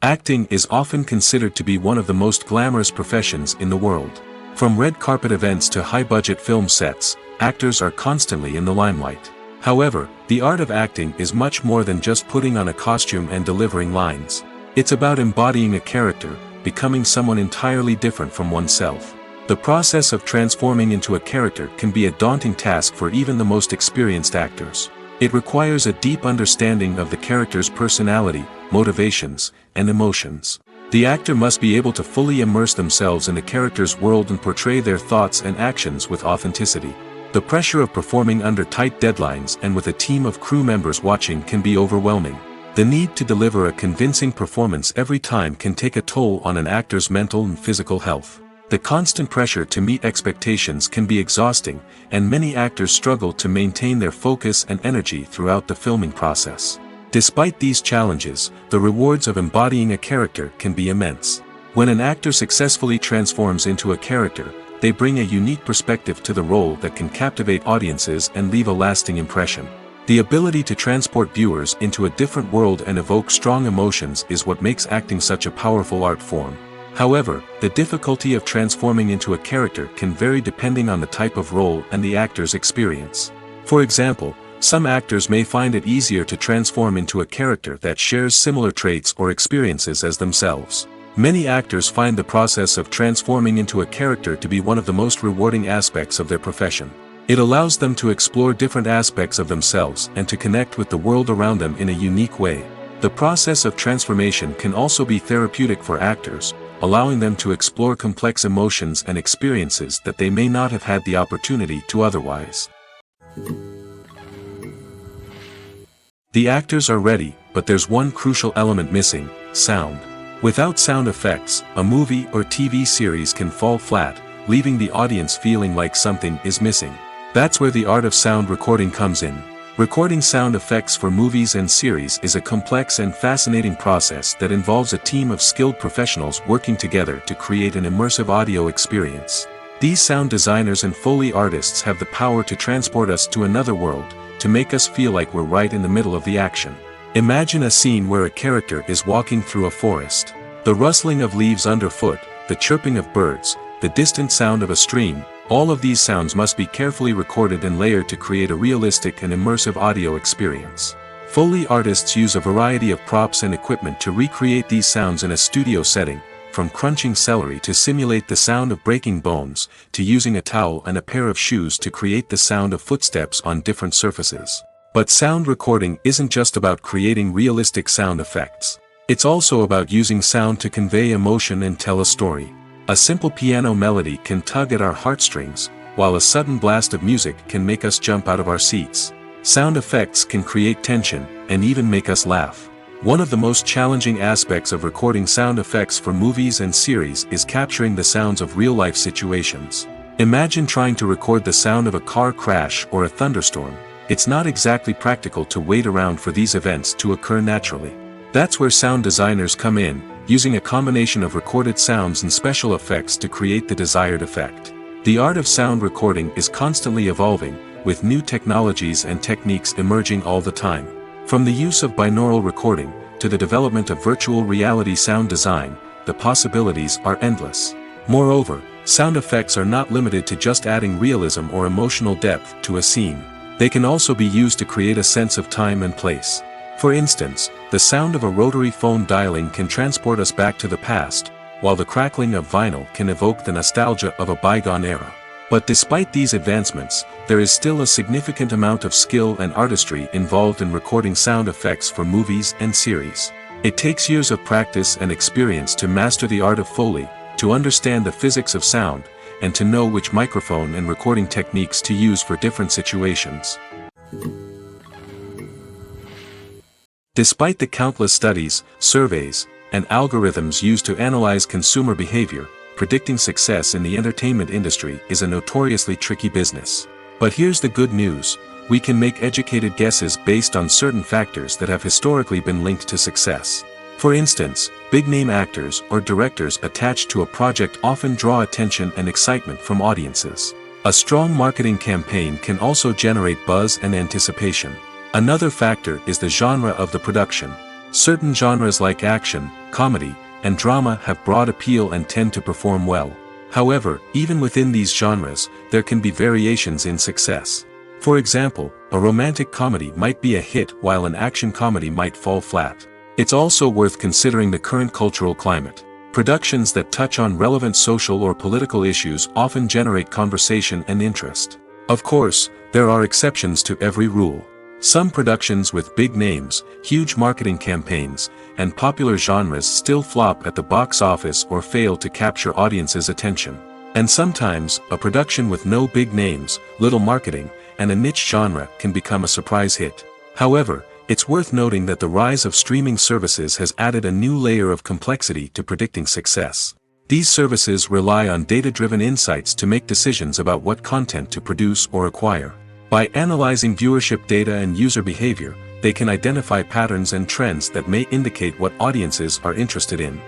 Acting is often considered to be one of the most glamorous professions in the world. From red carpet events to high-budget film sets, actors are constantly in the limelight. However, the art of acting is much more than just putting on a costume and delivering lines. It's about embodying a character, becoming someone entirely different from oneself. The process of transforming into a character can be a daunting task for even the most experienced actors. It requires a deep understanding of the character's personality, motivations, and emotions. The actor must be able to fully immerse themselves in the character's world and portray their thoughts and actions with authenticity. The pressure of performing under tight deadlines and with a team of crew members watching can be overwhelming. The need to deliver a convincing performance every time can take a toll on an actor's mental and physical health. The constant pressure to meet expectations can be exhausting, and many actors struggle to maintain their focus and energy throughout the filming process. Despite these challenges, the rewards of embodying a character can be immense. When an actor successfully transforms into a character, they bring a unique perspective to the role that can captivate audiences and leave a lasting impression. The ability to transport viewers into a different world and evoke strong emotions is what makes acting such a powerful art form. However, the difficulty of transforming into a character can vary depending on the type of role and the actor's experience. For example, some actors may find it easier to transform into a character that shares similar traits or experiences as themselves. Many actors find the process of transforming into a character to be one of the most rewarding aspects of their profession. It allows them to explore different aspects of themselves and to connect with the world around them in a unique way. The process of transformation can also be therapeutic for actors, allowing them to explore complex emotions and experiences that they may not have had the opportunity to otherwise. The actors are ready, but there's one crucial element missing: sound. Without sound effects, a movie or TV series can fall flat, leaving the audience feeling like something is missing. That's where the art of sound recording comes in. Recording sound effects for movies and series is a complex and fascinating process that involves a team of skilled professionals working together to create an immersive audio experience. These sound designers and Foley artists have the power to transport us to another world, to make us feel like we're right in the middle of the action. Imagine a scene where a character is walking through a forest. The rustling of leaves underfoot, the chirping of birds, the distant sound of a stream, all of these sounds must be carefully recorded and layered to create a realistic and immersive audio experience. Foley artists use a variety of props and equipment to recreate these sounds in a studio setting, from crunching celery to simulate the sound of breaking bones, to using a towel and a pair of shoes to create the sound of footsteps on different surfaces. But sound recording isn't just about creating realistic sound effects. It's also about using sound to convey emotion and tell a story. A simple piano melody can tug at our heartstrings, while a sudden blast of music can make us jump out of our seats. Sound effects can create tension, and even make us laugh. One of the most challenging aspects of recording sound effects for movies and series is capturing the sounds of real-life situations. Imagine trying to record the sound of a car crash or a thunderstorm. It's not exactly practical to wait around for these events to occur naturally. That's where sound designers come in, using a combination of recorded sounds and special effects to create the desired effect. The art of sound recording is constantly evolving, with new technologies and techniques emerging all the time. From the use of binaural recording, to the development of virtual reality sound design, the possibilities are endless. Moreover, sound effects are not limited to just adding realism or emotional depth to a scene. They can also be used to create a sense of time and place. For instance, the sound of a rotary phone dialing can transport us back to the past, while the crackling of vinyl can evoke the nostalgia of a bygone era. But despite these advancements, there is still a significant amount of skill and artistry involved in recording sound effects for movies and series. It takes years of practice and experience to master the art of Foley, to understand the physics of sound, and to know which microphone and recording techniques to use for different situations. Despite the countless studies, surveys, and algorithms used to analyze consumer behavior, predicting success in the entertainment industry is a notoriously tricky business. But here's the good news: we can make educated guesses based on certain factors that have historically been linked to success. For instance, big-name actors or directors attached to a project often draw attention and excitement from audiences. A strong marketing campaign can also generate buzz and anticipation. Another factor is the genre of the production. Certain genres like action, comedy, and drama have broad appeal and tend to perform well. However, even within these genres, there can be variations in success. For example, a romantic comedy might be a hit while an action comedy might fall flat. It's also worth considering the current cultural climate. Productions that touch on relevant social or political issues often generate conversation and interest. Of course, there are exceptions to every rule. Some productions with big names, huge marketing campaigns, and popular genres still flop at the box office or fail to capture audiences' attention. And sometimes, a production with no big names, little marketing, and a niche genre can become a surprise hit. However, It's worth noting that the rise of streaming services has added a new layer of complexity to predicting success. These services rely on data-driven insights to make decisions about what content to produce or acquire. By analyzing viewership data and user behavior, they can identify patterns and trends that may indicate what audiences are interested in.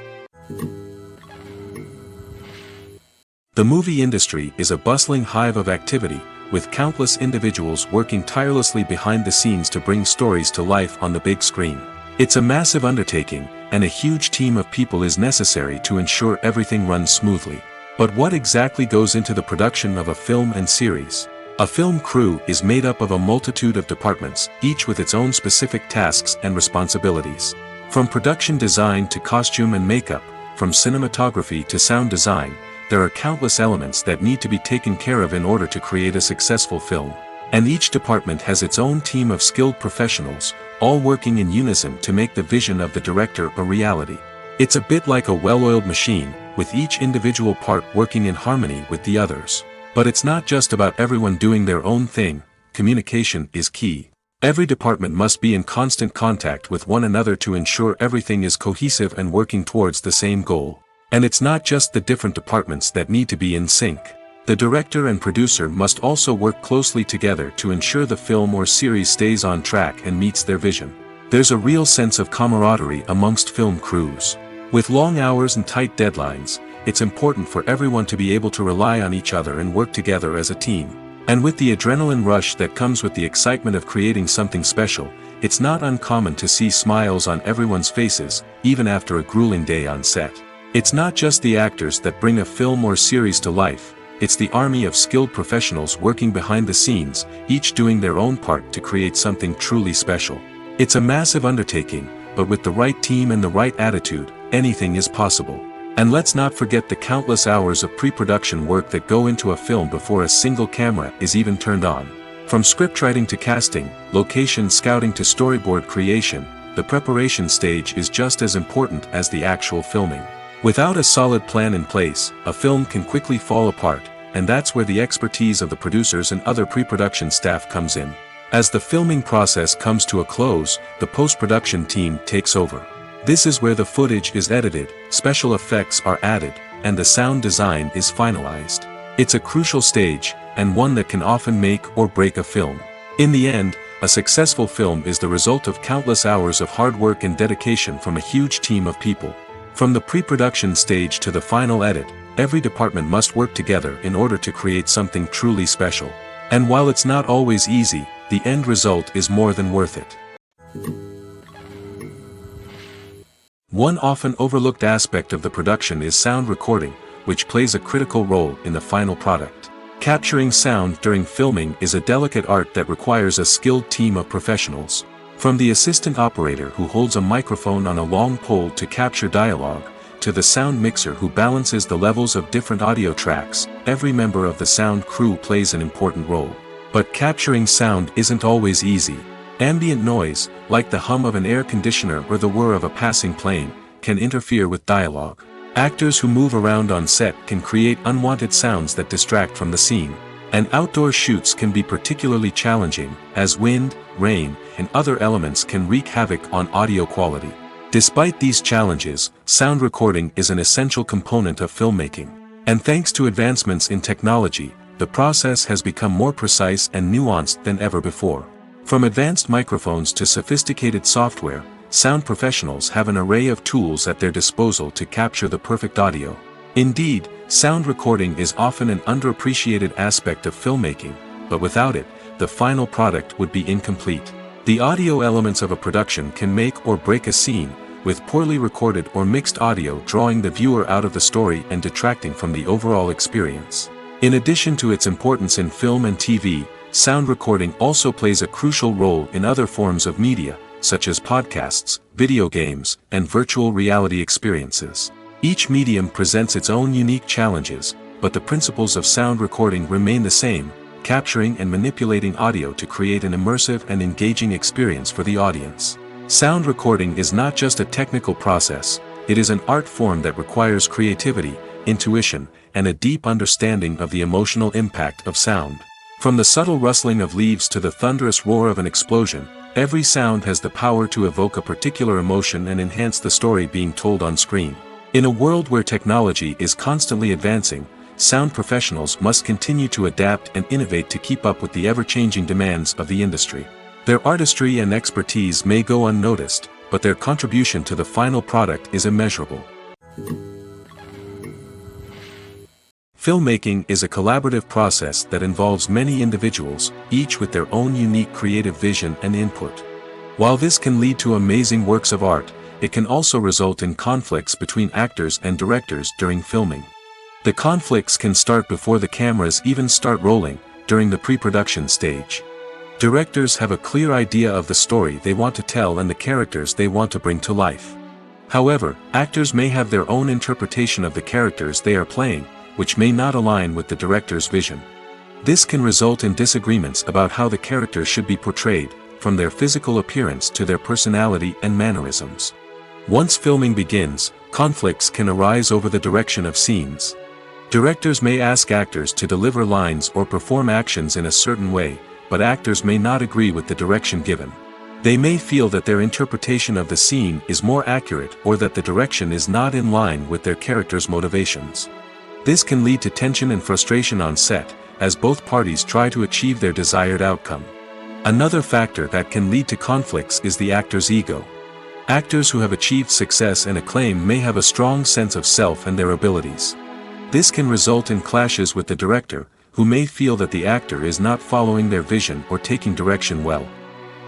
The movie industry is a bustling hive of activity, with countless individuals working tirelessly behind the scenes to bring stories to life on the big screen. It's a massive undertaking, and a huge team of people is necessary to ensure everything runs smoothly. But what exactly goes into the production of a film and series? A film crew is made up of a multitude of departments, each with its own specific tasks and responsibilities. From production design to costume and makeup, from cinematography to sound design, there are countless elements that need to be taken care of in order to create a successful film. And each department has its own team of skilled professionals, all working in unison to make the vision of the director a reality. It's a bit like a well-oiled machine, with each individual part working in harmony with the others. But it's not just about everyone doing their own thing. Communication is key. Every department must be in constant contact with one another to ensure everything is cohesive and working towards the same goal. And it's not just the different departments that need to be in sync. The director and producer must also work closely together to ensure the film or series stays on track and meets their vision. There's a real sense of camaraderie amongst film crews. With long hours and tight deadlines, it's important for everyone to be able to rely on each other and work together as a team. And with the adrenaline rush that comes with the excitement of creating something special, it's not uncommon to see smiles on everyone's faces, even after a grueling day on set. It's not just the actors that bring a film or series to life, it's the army of skilled professionals working behind the scenes, each doing their own part to create something truly special. It's a massive undertaking, but with the right team and the right attitude, anything is possible. And let's not forget the countless hours of pre-production work that go into a film before a single camera is even turned on. From scriptwriting to casting, location scouting to storyboard creation, the preparation stage is just as important as the actual filming. Without a solid plan in place, a film can quickly fall apart, and that's where the expertise of the producers and other pre-production staff comes in. As the filming process comes to a close, the post-production team takes over. This is where the footage is edited, special effects are added, and the sound design is finalized. It's a crucial stage, and one that can often make or break a film. In the end, a successful film is the result of countless hours of hard work and dedication from a huge team of people. From the pre-production stage to the final edit, every department must work together in order to create something truly special. And while it's not always easy, the end result is more than worth it. One often overlooked aspect of the production is sound recording, which plays a critical role in the final product. Capturing sound during filming is a delicate art that requires a skilled team of professionals. From the assistant operator who holds a microphone on a long pole to capture dialogue, to the sound mixer who balances the levels of different audio tracks, every member of the sound crew plays an important role. But capturing sound isn't always easy. Ambient noise, like the hum of an air conditioner or the whir of a passing plane, can interfere with dialogue. Actors who move around on set can create unwanted sounds that distract from the scene. And outdoor shoots can be particularly challenging, as wind, rain, and other elements can wreak havoc on audio quality. Despite these challenges, sound recording is an essential component of filmmaking. And thanks to advancements in technology, the process has become more precise and nuanced than ever before. From advanced microphones to sophisticated software, sound professionals have an array of tools at their disposal to capture the perfect audio. Indeed, sound recording is often an underappreciated aspect of filmmaking, but without it, the final product would be incomplete. The audio elements of a production can make or break a scene, with poorly recorded or mixed audio drawing the viewer out of the story and detracting from the overall experience. In addition to its importance in film and TV, sound recording also plays a crucial role in other forms of media, such as podcasts, video games, and virtual reality experiences. Each medium presents its own unique challenges, but the principles of sound recording remain the same, capturing and manipulating audio to create an immersive and engaging experience for the audience. Sound recording is not just a technical process, it is an art form that requires creativity, intuition, and a deep understanding of the emotional impact of sound. From the subtle rustling of leaves to the thunderous roar of an explosion, Every sound has the power to evoke a particular emotion and enhance the story being told on screen. In a world where technology is constantly advancing, sound professionals must continue to adapt and innovate to keep up with the ever-changing demands of the industry. Their artistry and expertise may go unnoticed, but their contribution to the final product is immeasurable. Filmmaking is a collaborative process that involves many individuals, each with their own unique creative vision and input. While this can lead to amazing works of art, it can also result in conflicts between actors and directors during filming. The conflicts can start before the cameras even start rolling, during the pre-production stage. Directors have a clear idea of the story they want to tell and the characters they want to bring to life. However, actors may have their own interpretation of the characters they are playing, which may not align with the director's vision. This can result in disagreements about how the characters should be portrayed, from their physical appearance to their personality and mannerisms. Once filming begins, conflicts can arise over the direction of scenes. Directors may ask actors to deliver lines or perform actions in a certain way, but actors may not agree with the direction given. They may feel that their interpretation of the scene is more accurate or that the direction is not in line with their character's motivations. This can lead to tension and frustration on set, as both parties try to achieve their desired outcome. Another factor that can lead to conflicts is the actor's ego. Actors who have achieved success and acclaim may have a strong sense of self and their abilities. This can result in clashes with the director, who may feel that the actor is not following their vision or taking direction well.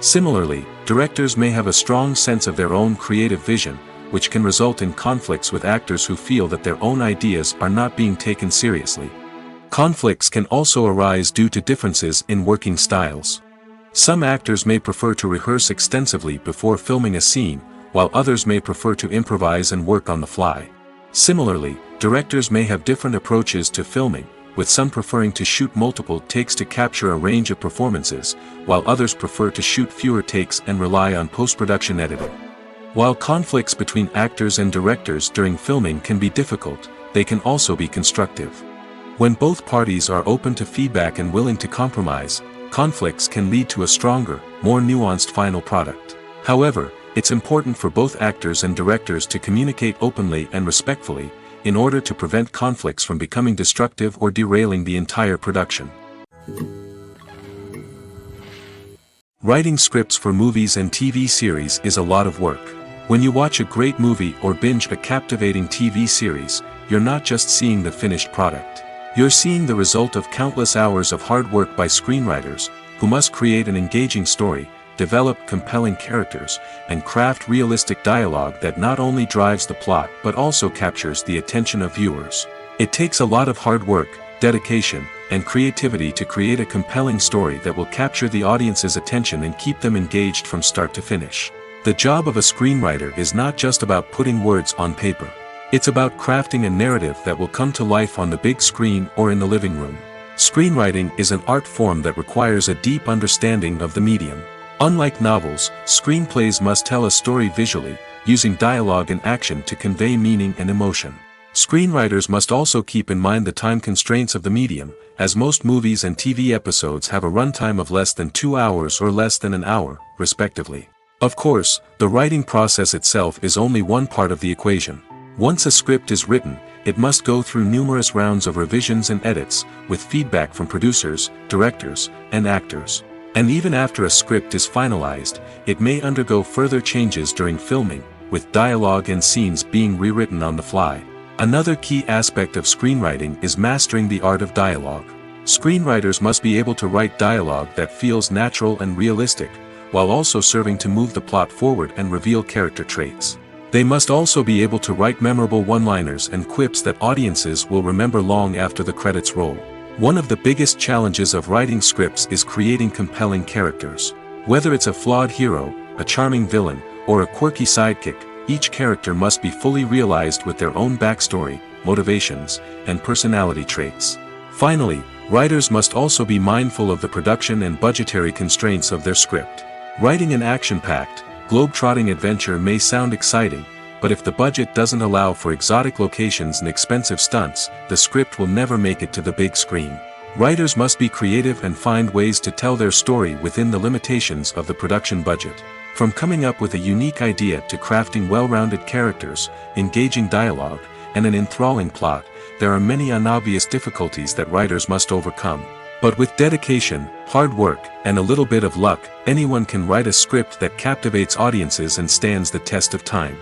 Similarly, directors may have a strong sense of their own creative vision, which can result in conflicts with actors who feel that their own ideas are not being taken seriously. Conflicts can also arise due to differences in working styles. Some actors may prefer to rehearse extensively before filming a scene, while others may prefer to improvise and work on the fly. Similarly, directors may have different approaches to filming, with some preferring to shoot multiple takes to capture a range of performances, while others prefer to shoot fewer takes and rely on post-production editing. While conflicts between actors and directors during filming can be difficult, they can also be constructive. When both parties are open to feedback and willing to compromise, conflicts can lead to a stronger, more nuanced final product. However, it's important for both actors and directors to communicate openly and respectfully, in order to prevent conflicts from becoming destructive or derailing the entire production. Writing scripts for movies and TV series is a lot of work. When you watch a great movie or binge a captivating TV series, you're not just seeing the finished product. You're seeing the result of countless hours of hard work by screenwriters, who must create an engaging story, develop compelling characters, and craft realistic dialogue that not only drives the plot but also captures the attention of viewers. It takes a lot of hard work, dedication, and creativity to create a compelling story that will capture the audience's attention and keep them engaged from start to finish. The job of a screenwriter is not just about putting words on paper. It's about crafting a narrative that will come to life on the big screen or in the living room. Screenwriting is an art form that requires a deep understanding of the medium. Unlike novels, screenplays must tell a story visually, using dialogue and action to convey meaning and emotion. Screenwriters must also keep in mind the time constraints of the medium, as most movies and TV episodes have a runtime of less than 2 hours or less than an hour, respectively. Of course, the writing process itself is only one part of the equation. Once a script is written, it must go through numerous rounds of revisions and edits, with feedback from producers, directors, and actors. And even after a script is finalized, it may undergo further changes during filming, with dialogue and scenes being rewritten on the fly. Another key aspect of screenwriting is mastering the art of dialogue. Screenwriters must be able to write dialogue that feels natural and realistic, while also serving to move the plot forward and reveal character traits. They must also be able to write memorable one-liners and quips that audiences will remember long after the credits roll. One of the biggest challenges of writing scripts is creating compelling characters. Whether it's a flawed hero, a charming villain, or a quirky sidekick, each character must be fully realized with their own backstory, motivations, and personality traits. Finally, writers must also be mindful of the production and budgetary constraints of their script. Writing an action-packed, globe-trotting adventure may sound exciting, but if the budget doesn't allow for exotic locations and expensive stunts, the script will never make it to the big screen. Writers must be creative and find ways to tell their story within the limitations of the production budget. From coming up with a unique idea to crafting well-rounded characters, engaging dialogue, and an enthralling plot, there are many unobvious difficulties that writers must overcome. But with dedication, hard work, and a little bit of luck, anyone can write a script that captivates audiences and stands the test of time.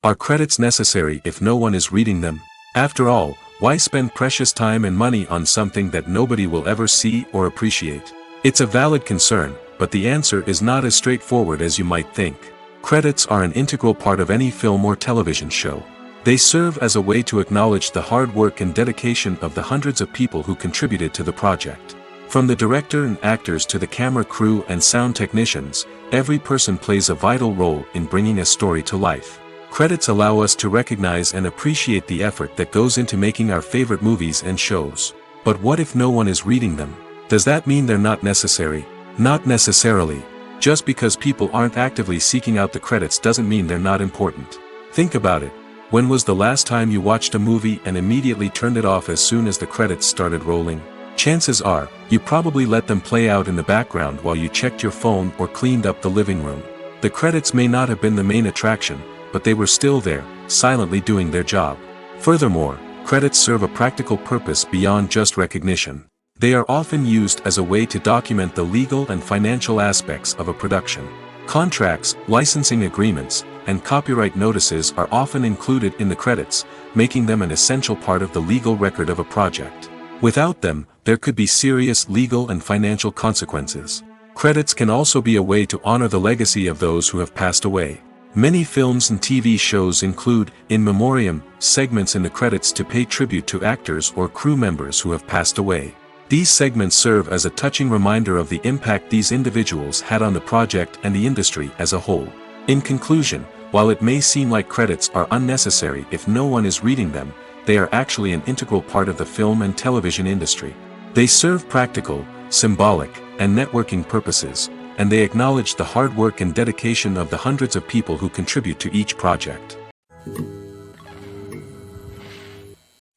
Are credits necessary if no one is reading them? After all, why spend precious time and money on something that nobody will ever see or appreciate? It's a valid concern, but the answer is not as straightforward as you might think. Credits are an integral part of any film or television show. They serve as a way to acknowledge the hard work and dedication of the hundreds of people who contributed to the project. From the director and actors to the camera crew and sound technicians, every person plays a vital role in bringing a story to life. Credits allow us to recognize and appreciate the effort that goes into making our favorite movies and shows. But what if no one is reading them? Does that mean they're not necessary? Not necessarily. Just because people aren't actively seeking out the credits doesn't mean they're not important. Think about it. When was the last time you watched a movie and immediately turned it off as soon as the credits started rolling? Chances are, you probably let them play out in the background while you checked your phone or cleaned up the living room. The credits may not have been the main attraction, but they were still there, silently doing their job. Furthermore, credits serve a practical purpose beyond just recognition. They are often used as a way to document the legal and financial aspects of a production. Contracts, licensing agreements, and copyright notices are often included in the credits, making them an essential part of the legal record of a project. Without them, there could be serious legal and financial consequences. Credits can also be a way to honor the legacy of those who have passed away. Many films and TV shows include, in memoriam, segments in the credits to pay tribute to actors or crew members who have passed away. These segments serve as a touching reminder of the impact these individuals had on the project and the industry as a whole. In conclusion, while it may seem like credits are unnecessary if no one is reading them, they are actually an integral part of the film and television industry. They serve practical, symbolic, and networking purposes, and they acknowledge the hard work and dedication of the hundreds of people who contribute to each project.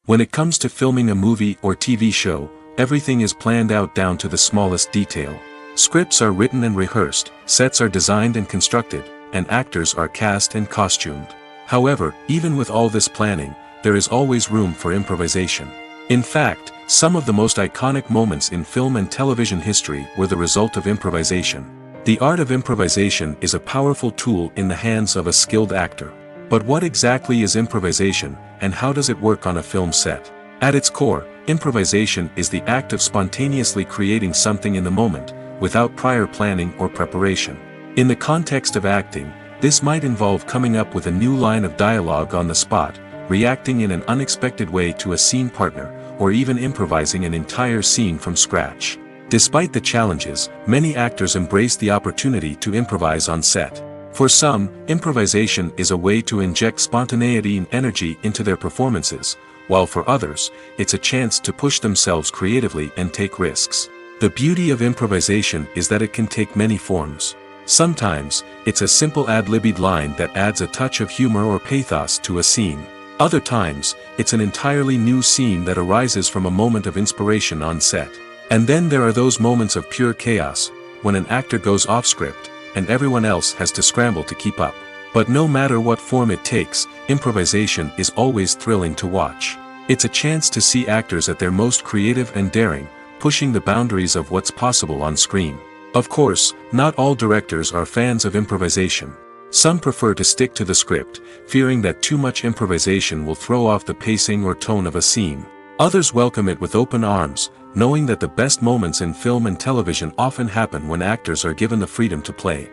When it comes to filming a movie or TV show, everything is planned out down to the smallest detail. Scripts are written and rehearsed, sets are designed and constructed, and actors are cast and costumed. However, even with all this planning, there is always room for improvisation. In fact, some of the most iconic moments in film and television history were the result of improvisation. The art of improvisation is a powerful tool in the hands of a skilled actor. But what exactly is improvisation, and how does it work on a film set? At its core, improvisation is the act of spontaneously creating something in the moment, without prior planning or preparation. In the context of acting, this might involve coming up with a new line of dialogue on the spot, reacting in an unexpected way to a scene partner, or even improvising an entire scene from scratch. Despite the challenges, many actors embrace the opportunity to improvise on set. For some, improvisation is a way to inject spontaneity and energy into their performances, while for others, it's a chance to push themselves creatively and take risks. The beauty of improvisation is that it can take many forms. Sometimes, it's a simple ad-libbed line that adds a touch of humor or pathos to a scene. Other times, it's an entirely new scene that arises from a moment of inspiration on set. And then there are those moments of pure chaos, when an actor goes off script, and everyone else has to scramble to keep up. But no matter what form it takes, improvisation is always thrilling to watch. It's a chance to see actors at their most creative and daring, pushing the boundaries of what's possible on screen. Of course, not all directors are fans of improvisation. Some prefer to stick to the script, fearing that too much improvisation will throw off the pacing or tone of a scene. Others welcome it with open arms, knowing that the best moments in film and television often happen when actors are given the freedom to play.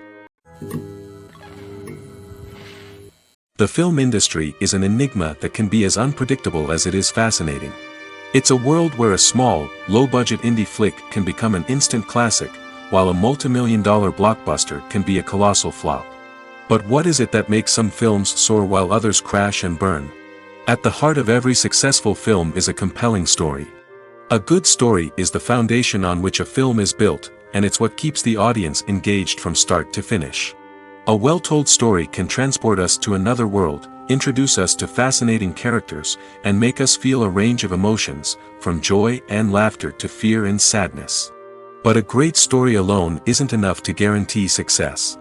The film industry is an enigma that can be as unpredictable as it is fascinating. It's a world where a small, low-budget indie flick can become an instant classic, while a multi-million-dollar blockbuster can be a colossal flop. But what is it that makes some films soar while others crash and burn? At the heart of every successful film is a compelling story. A good story is the foundation on which a film is built, and it's what keeps the audience engaged from start to finish. A well-told story can transport us to another world, introduce us to fascinating characters, and make us feel a range of emotions, from joy and laughter to fear and sadness. But a great story alone isn't enough to guarantee success.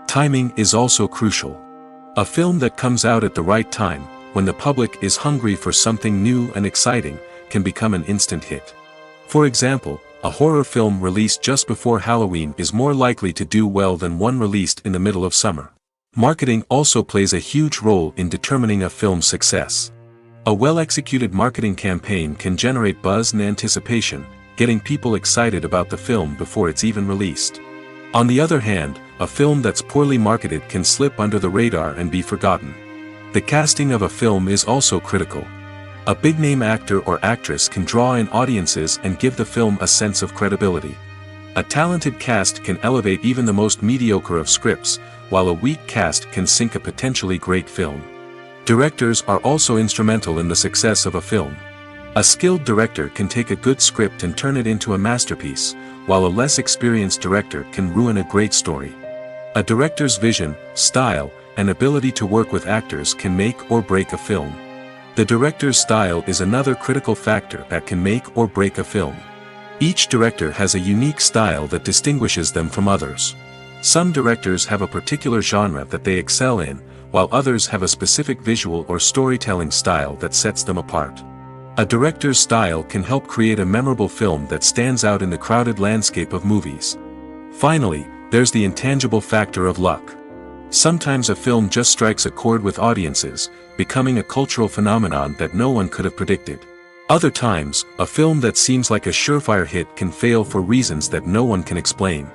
Timing is also crucial. A film that comes out at the right time, when the public is hungry for something new and exciting, can become an instant hit. For example, a horror film released just before Halloween is more likely to do well than one released in the middle of summer. Marketing also plays a huge role in determining a film's success. A well-executed marketing campaign can generate buzz and anticipation, getting people excited about the film before it's even released. On the other hand, a film that's poorly marketed can slip under the radar and be forgotten. The casting of a film is also critical. A big-name actor or actress can draw in audiences and give the film a sense of credibility. A talented cast can elevate even the most mediocre of scripts, while a weak cast can sink a potentially great film. Directors are also instrumental in the success of a film. A skilled director can take a good script and turn it into a masterpiece, while a less experienced director can ruin a great story. A director's vision, style, and ability to work with actors can make or break a film. The director's style is another critical factor that can make or break a film. Each director has a unique style that distinguishes them from others. Some directors have a particular genre that they excel in, while others have a specific visual or storytelling style that sets them apart. A director's style can help create a memorable film that stands out in the crowded landscape of movies. Finally, there's the intangible factor of luck. Sometimes a film just strikes a chord with audiences, becoming a cultural phenomenon that no one could have predicted. Other times, a film that seems like a surefire hit can fail for reasons that no one can explain.